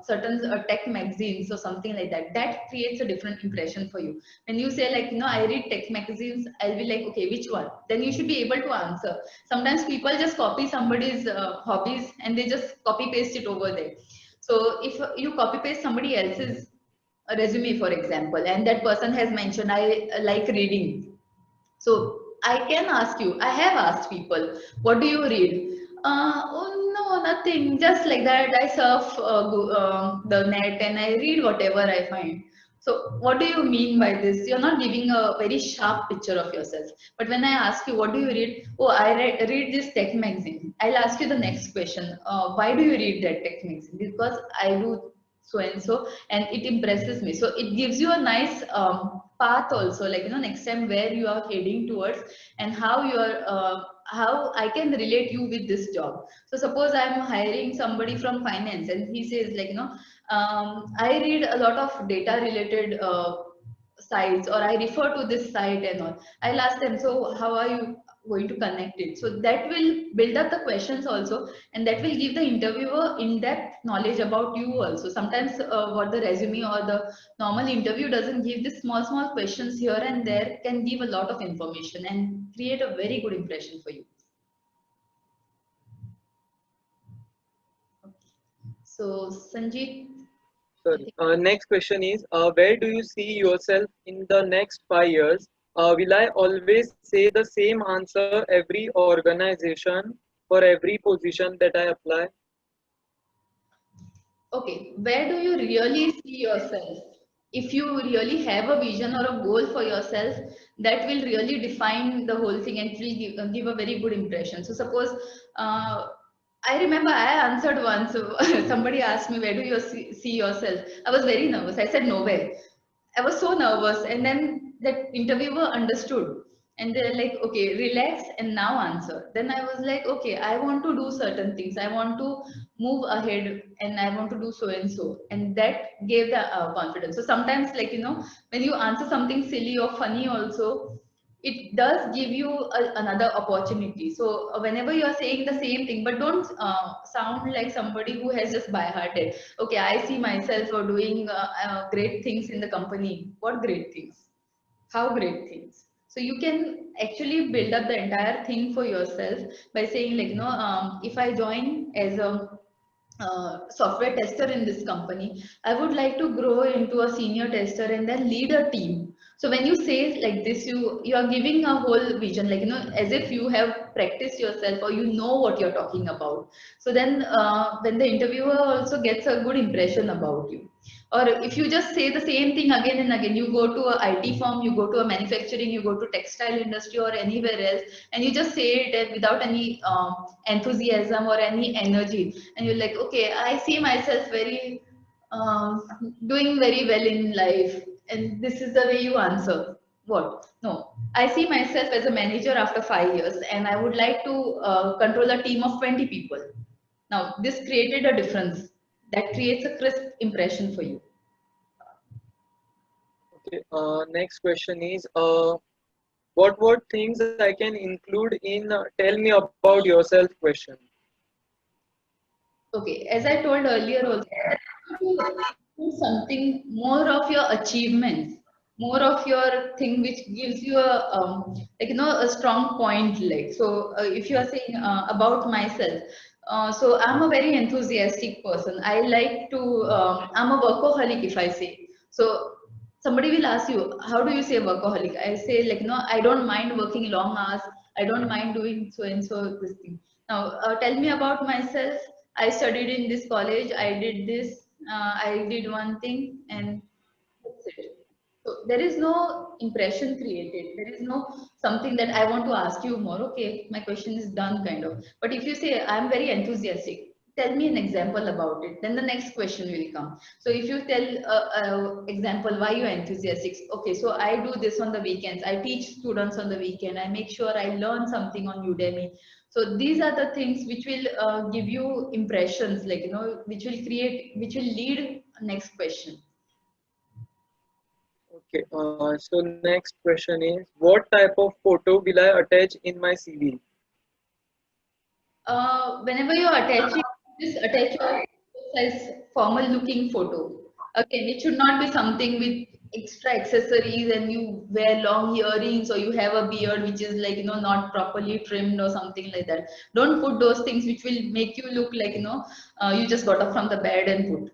certain tech magazines or something like that, that creates a different impression for you. When you say like, I read tech magazines, I'll be like, okay, which one? Then you should be able to answer. Sometimes people just copy somebody's hobbies and they just copy paste it over there. So if you copy paste somebody else's a resume, for example, and that person has mentioned, I like reading. So I can ask you, I have asked people, what do you read? Oh, no, nothing. Just like that, I surf the net and I read whatever I find. So what do you mean by this? You're not giving a very sharp picture of yourself. But when I ask you, what do you read? Oh, read this tech magazine. I'll ask you the next question. Why do you read that tech magazine? Because I do so and so, and it impresses me. So it gives you a nice path also, like next time where you are heading towards and how you are how I can relate you with this job. So suppose I'm hiring somebody from finance and he says like I read a lot of data related sites or I refer to this site and all. I'll ask them, so how are you going to connect it? So that will build up the questions also, and that will give the interviewer in-depth knowledge about you also. Sometimes what the resume or the normal interview doesn't give, this small small questions here and there can give a lot of information and create a very good impression for you. So Sanjeet, I Sorry. think, Next question is, where do you see yourself in the next 5 years? Will I always say the same answer every organization for every position that I apply? okay, where do you really see yourself? If you really have a vision or a goal for yourself, that will really define the whole thing and it will give a very good impression. So suppose I remember I answered once, somebody asked me, where do you see yourself? I was very nervous. I said nowhere. I was so nervous, and then that interviewer understood, and they're like, "Okay, relax and now answer." Then I was like, "Okay, I want to do certain things. I want to move ahead, and I want to do so and so," and that gave the confidence. So sometimes, like when you answer something silly or funny, also it does give you another opportunity. So whenever you are saying the same thing, but don't sound like somebody who has just by hearted. Okay, I see myself doing great things in the company. What great things? How great things? So you can actually build up the entire thing for yourself by saying like, if I join as a software tester in this company, I would like to grow into a senior tester and then lead a team. So when you say like this, you are giving a whole vision, like as if you have practiced yourself or you know what you're talking about. So then when the interviewer also gets a good impression about you. Or if you just say the same thing again and again, you go to a IT firm, you go to a manufacturing, you go to textile industry or anywhere else, and you just say it without any enthusiasm or any energy, and you're like, okay, I see myself very doing very well in life, and this is the way you answer. What? No, I see myself as a manager after 5 years, and I would like to control a team of 20 people. Now, this created a difference. That creates a crisp impression for you. Okay. Next question is, what things I can include in tell me about yourself question? Okay, as I told earlier also, do something more of your achievements, more of your thing which gives you a like a strong point. Like so, if you are saying about myself, so I'm a very enthusiastic person. I like to. I'm a workaholic, if I say so. Somebody will ask you, how do you say workaholic? I say like I don't mind working long hours. I don't mind doing so and so this thing. Now, tell me about myself. I studied in this college. I did this. I did one thing, and that's it. So there is no impression created. There is no something that I want to ask you more. Okay, my question is done, kind of. But if you say I'm very enthusiastic, tell me an example about it. Then the next question will come. So if you tell example why you are enthusiastic. Okay, so I do this on the weekends. I teach students on the weekend. I make sure I learn something on Udemy. So these are the things which will give you impressions, like which will create, which will lead next question. Okay, so next question is, what type of photo will I attach in my CV? Whenever you're attaching, just attach your size formal looking photo. Again, it should not be something with extra accessories and you wear long earrings or you have a beard which is like, not properly trimmed or something like that. Don't put those things which will make you look like, you just got up from the bed and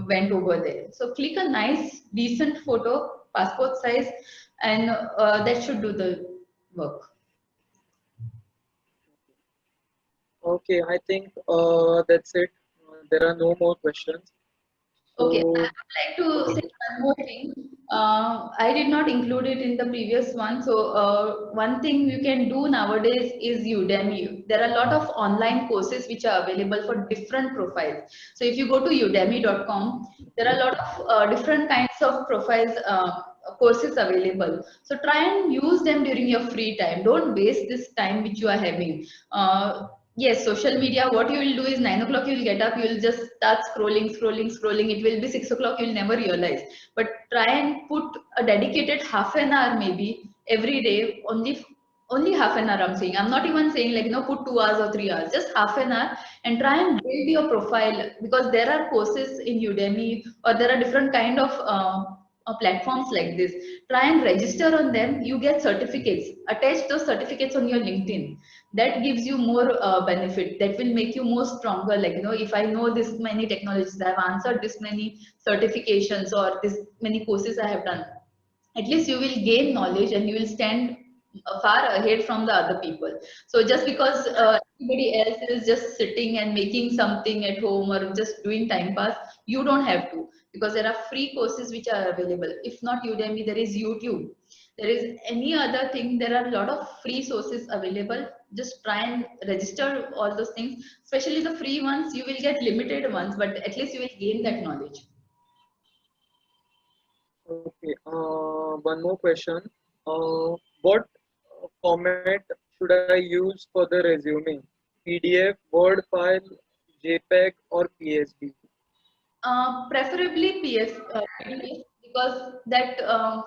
went over there. So click a nice, decent photo, passport size, and that should do the work. Okay, I think that's it. There are no more questions. Okay, I So, would like to say one more thing. I did not include it in the previous one. So, one thing you can do nowadays is Udemy. There are a lot of online courses which are available for different profiles. So, if you go to udemy.com, there are a lot of different kinds of profiles. Courses available, so try and use them during your free time. Don't waste this time which you are having. Yes, social media, what you will do is 9 o'clock you'll get up, you'll just start scrolling. It will be 6 o'clock, you'll never realize. But try and put a dedicated half an hour maybe every day, only half an hour I'm saying. I'm not even saying like, put 2 hours or 3 hours, just half an hour and try and build your profile because there are courses in Udemy or there are different kind of platforms like this. Try and register on them, you get certificates. Attach those certificates on your LinkedIn. That gives you more benefit, that will make you more stronger, like if I know this many technologies, I've answered this many certifications or this many courses I have done, at least you will gain knowledge and you will stand far ahead from the other people. So just because everybody else is just sitting and making something at home or just doing time pass, you don't have to, because there are free courses which are available. If not Udemy, there is YouTube, there is any other thing, there are a lot of free sources available. Just try and register all those things, especially the free ones. You will get limited ones, but at least you will gain that knowledge. okay, one more question. What format should I use for the resume? PDF, Word file, JPEG, or PSD? Preferably PDF, because that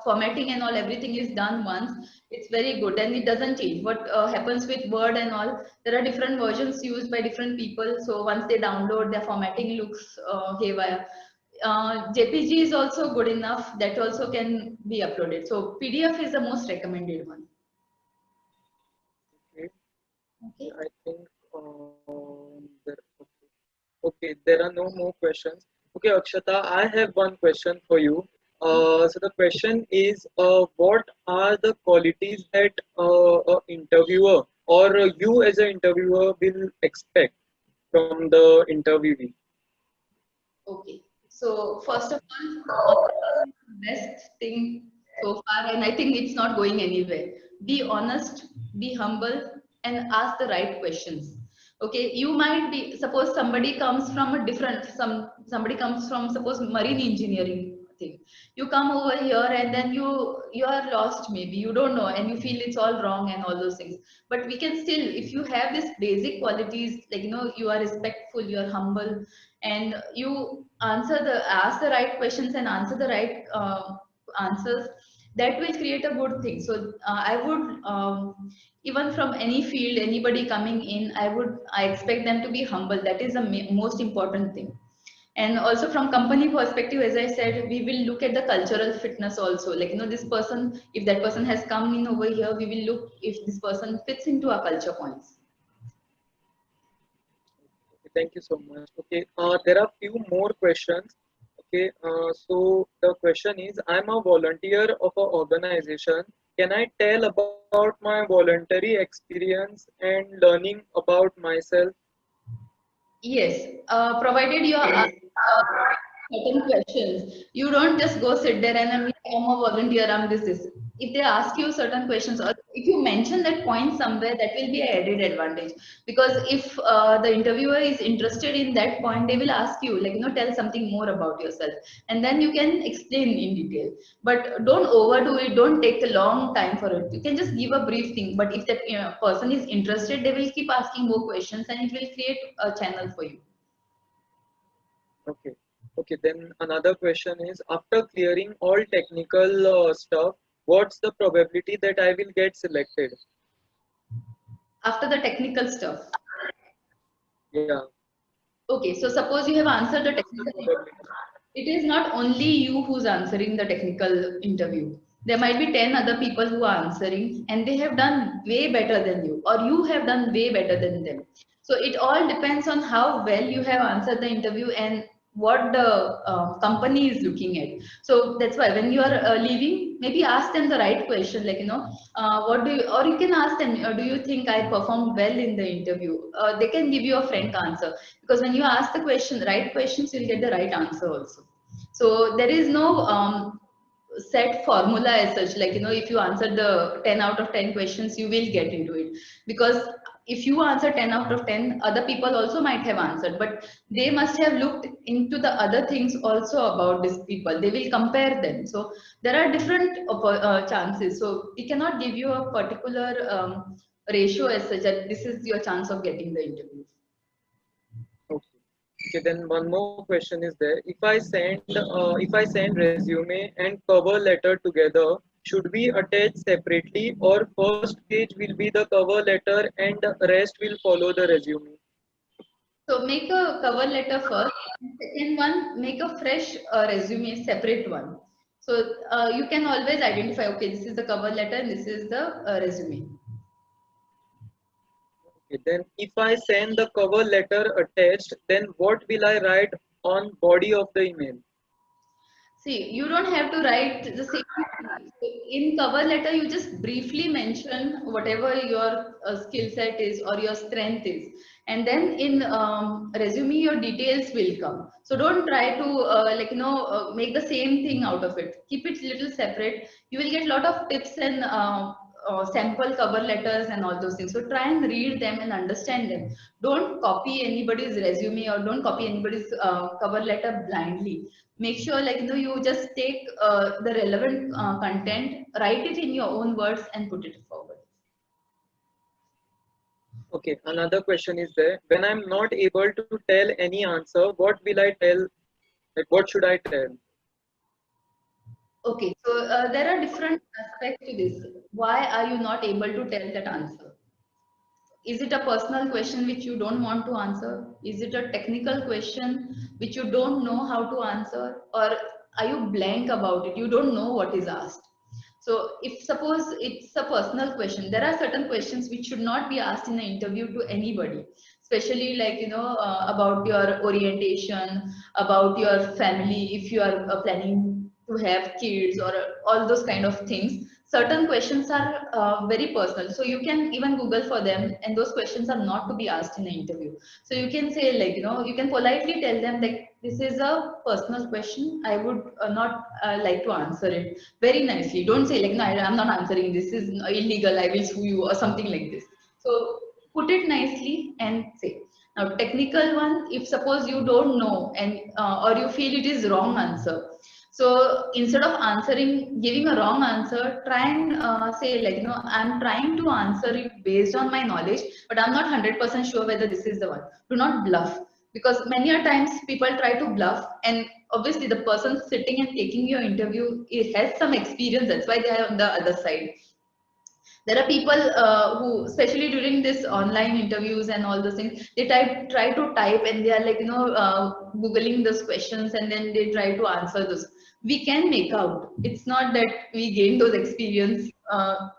formatting and all everything is done once. It's very good and it doesn't change. What happens with Word and all, there are different versions used by different people. So once they download, their formatting looks haywire. JPG is also good enough. That also can be uploaded. So PDF is the most recommended one. Okay, Okay. I think okay. Okay, there are no more questions. Okay, Akshata, I have one question for you. So the question is, what are the qualities that a interviewer or you as an interviewer will expect from the interviewee? Okay. So first of all, best thing so far, and I think it's not going anywhere. Be honest, be humble, and ask the right questions. Okay, you might be, suppose somebody comes from a different, somebody comes from, suppose, marine engineering thing. You come over here and then you are lost, maybe you don't know and you feel it's all wrong and all those things. But we can still, if you have these basic qualities, like you are respectful, you are humble, and you ask the right questions and answer the right answers, that will create a good thing. So I would, even from any field, anybody coming in, I expect them to be humble. That is the most important thing. And also from company perspective, as I said, we will look at the cultural fitness also, like this person, if that person has come in over here, we will look if this person fits into our culture points. Okay, thank you so much. Okay, there are few more questions. Okay, so the question is, I'm a volunteer of an organization. Can I tell about my voluntary experience and learning about myself? Yes, provided you are asked certain questions. You don't just go sit there and I'm a volunteer, I'm this. If they ask you certain questions, or if you mention that point somewhere, that will be an added advantage. Because if the interviewer is interested in that point, they will ask you, like, tell something more about yourself. And then you can explain in detail. But don't overdo it, don't take a long time for it. You can just give a brief thing. But if that person is interested, they will keep asking more questions and it will create a channel for you. Okay. Okay, then another question is, after clearing all technical stuff, what's the probability that I will get selected? After the technical stuff. Yeah, Okay, so suppose you have answered the what's the technical, probability? it is not only you who's answering the technical interview. There might be 10 other people who are answering and they have done way better than you, or you have done way better than them. So it all depends on how well you have answered the interview and what the company is looking at. So that's why when you are leaving, maybe ask them the right question, like, what do you, or you can ask them, do you think I performed well in the interview? They can give you a frank answer, because when you ask the question, right questions, you'll get the right answer also. So there is no set formula as such, like, if you answer the 10 out of 10 questions, you will get into it. Because if you answer 10 out of 10, other people also might have answered, but they must have looked into the other things also about these people. They will compare them. So there are different chances. So we cannot give you a particular ratio as such that this is your chance of getting the interview. Okay. Okay, then one more question is there. If I send resume and cover letter together, should we attach separately, or first page will be the cover letter and the rest will follow the resume? So make a cover letter first. And second one, make a fresh resume, separate one. So you can always identify, okay, this is the cover letter and this is the resume. Okay, then if I send the cover letter attached, then what will I write on body of the email? See, you don't have to write the same thing. So in cover letter, you just briefly mention whatever your skill set is or your strength is. And then in resume, your details will come. So don't try to make the same thing out of it. Keep it little separate. You will get a lot of tips and sample cover letters and all those things. So try and read them and understand them. Don't copy anybody's resume or don't copy anybody's cover letter blindly. Make sure, you just take the relevant content, write it in your own words and put it forward. Okay, another question is there. When I'm not able to tell any answer, what will I tell? Like, what should I tell? Okay, so there are different aspects to this. Why are you not able to tell that answer? Is it a personal question which you don't want to answer? Is it a technical question which you don't know how to answer? Or are you blank about it, you don't know what is asked? So if suppose it's a personal question, there are certain questions which should not be asked in an interview to anybody, especially about your orientation, about your family, if you are planning to have kids, or all those kind of things. Certain questions are very personal, so you can even google for them, and those questions are not to be asked in an interview. So you can say, you can politely tell them, like, this is a personal question, I would not like to answer it. Very nicely, don't say like, no, I'm not answering, this is illegal, I will sue you, or something like this. So put it nicely and say. Now technical one, if suppose you don't know, and or you feel it is wrong answer, so instead of answering, giving a wrong answer, try and say, I'm trying to answer it based on my knowledge, but I'm not 100% sure whether this is the one. Do not bluff, because many a times people try to bluff, and obviously the person sitting and taking your interview, it has some experience. That's why they are on the other side. There are people who, especially during this online interviews and all those things, they try to type, and they are googling those questions, and then they try to answer those. We can make out, it's not that we gain those experience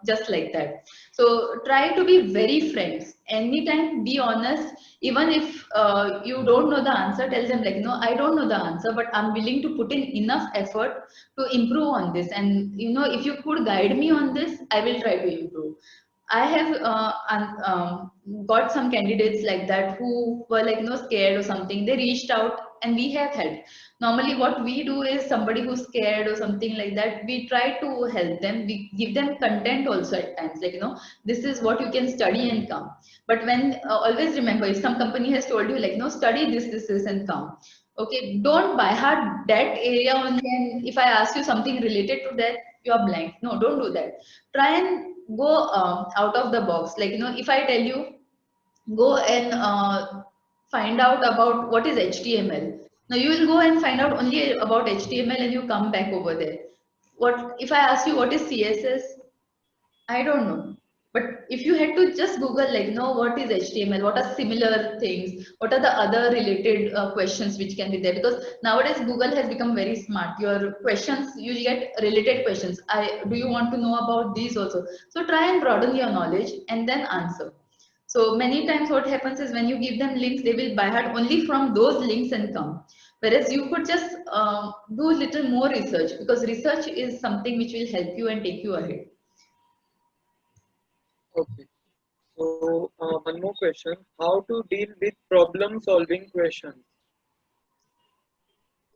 just like that. So try to be very frank anytime, be honest. Even if you don't know the answer, tell them, like, no, I don't know the answer, but I'm willing to put in enough effort to improve on this, and if you could guide me on this, I will try to improve. I have got some candidates like that who were scared or something. They reached out and we have helped. Normally what we do is, somebody who's scared or something like that, we try to help them. We give them content also at times, this is what you can study and come. But when always remember, if some company has told you, like, no, study this and come, okay, don't by heart that area only, and if I ask you something related to that, you are blank. No, don't do that. Try and go out of the box. If I tell you, go and find out about what is HTML. Now you will go and find out only about HTML and you come back over there. What if I ask you what is CSS? I don't know. But if you had to just Google, like, know what is HTML, what are similar things, what are the other related questions which can be there? Because nowadays Google has become very smart. Your questions, you get related questions. Do you want to know about these also? So try and broaden your knowledge and then answer. So many times what happens is when you give them links, they will buy heart only from those links and come. Whereas you could just do a little more research, because research is something which will help you and take you ahead. Okay. So one more question: how to deal with problem-solving questions?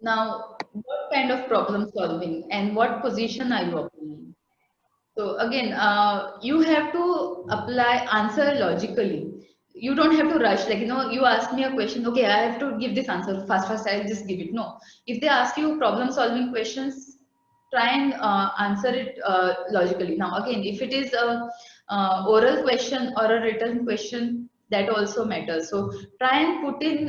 Now, what kind of problem solving and what position are you applying? So again, you have to apply answer logically. You don't have to rush. Like, you ask me a question, okay, I have to give this answer fast, I'll just give it. No. If they ask you problem solving questions, try and answer it logically. Now, again, if it is a oral question or a written question, that also matters. So try and put in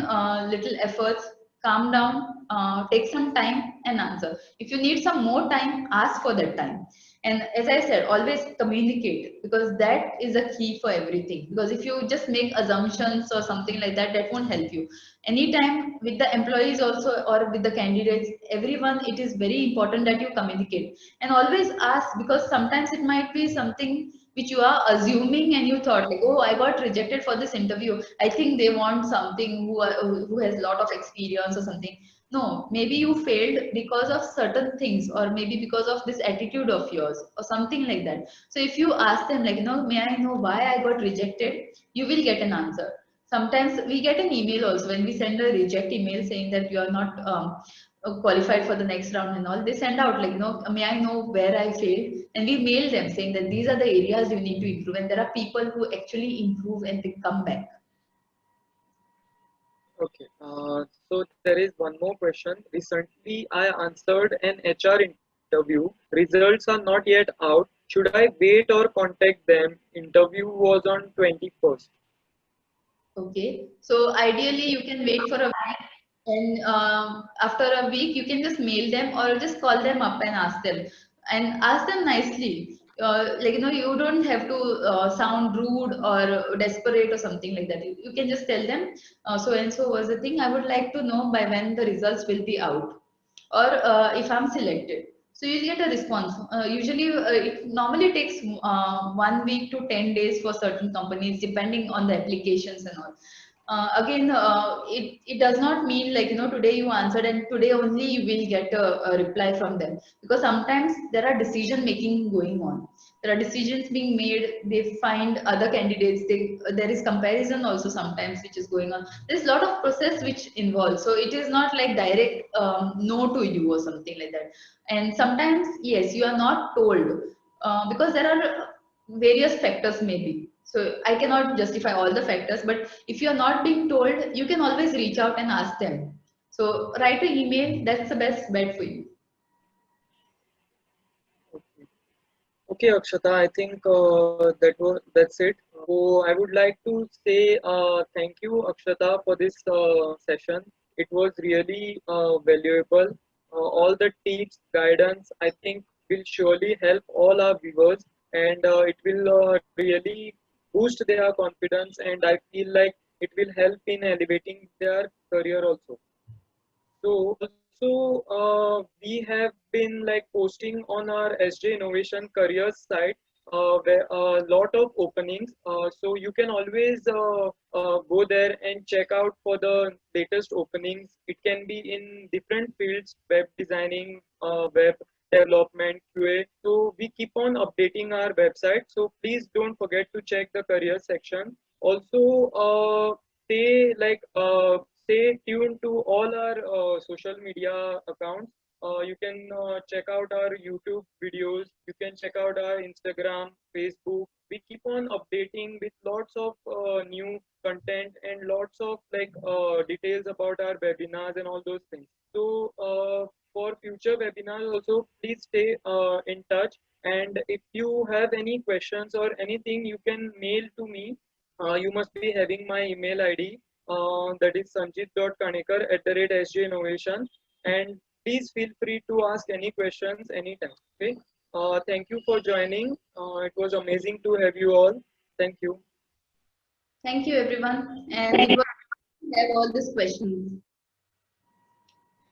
little efforts, calm down, take some time and answer. If you need some more time, ask for that time. And as I said, always communicate, because that is a key for everything. Because if you just make assumptions or something like that, that won't help you. Anytime with the employees also or with the candidates, everyone, it is very important that you communicate and always ask, because sometimes it might be something which you are assuming and you thought like, oh, I got rejected for this interview. I think they want something who has a lot of experience or something. No, maybe you failed because of certain things, or maybe because of this attitude of yours, or something like that. So if you ask them, like, may I know why I got rejected? You will get an answer. Sometimes we get an email also when we send a reject email saying that you are not qualified for the next round and all. They send out like, may I know where I failed? And we mail them saying that these are the areas you need to improve. And there are people who actually improve and they come back. Okay. So there is one more question. Recently, I answered an HR interview. Results are not yet out. Should I wait or contact them? Interview was on 21st. Okay. So ideally, you can wait for a week, and after a week, you can just mail them or just call them up and ask them nicely. Like, you don't have to sound rude or desperate or something like that. You can just tell them, so and so was the thing. I would like to know by when the results will be out, or if I'm selected. So you get a response. Usually, it normally takes 1 week to 10 days for certain companies, depending on the applications and all. Again, it does not mean like, today you answered and today only you will get a reply from them, because sometimes there are decision making going on. There are decisions being made. They find other candidates. There is comparison also sometimes which is going on. There's a lot of process which involves. So it is not like direct no to you or something like that. And sometimes, yes, you are not told because there are various factors maybe. So I cannot justify all the factors, but if you are not being told, you can always reach out and ask them. So write an email. That's the best bet for you. Okay. Okay, Akshata, I think that's it. So I would like to say thank you, Akshata, for this session. It was really valuable. All the tips, guidance, I think will surely help all our viewers, and it will really boost their confidence. And I feel like it will help in elevating their career also. So also we have been like posting on our SJ Innovation Careers site where a lot of openings. So you can always go there and check out for the latest openings. It can be in different fields: web designing, web development, QA. So we keep on updating our website. So please don't forget to check the career section. Also, stay like stay tuned to all our social media accounts. You can check out our YouTube videos. You can check out our Instagram, Facebook. We keep on updating with lots of new content and lots of like details about our webinars and all those things. So for future webinars also, please stay in touch. And if you have any questions or anything, you can mail to me. You must be having my email ID. that is sanjit.kanekar@sginnovation, and please feel free to ask any questions anytime. Okay. Thank you for joining. It was amazing to have you all. Thank you. Thank you, everyone. And it was have all these questions.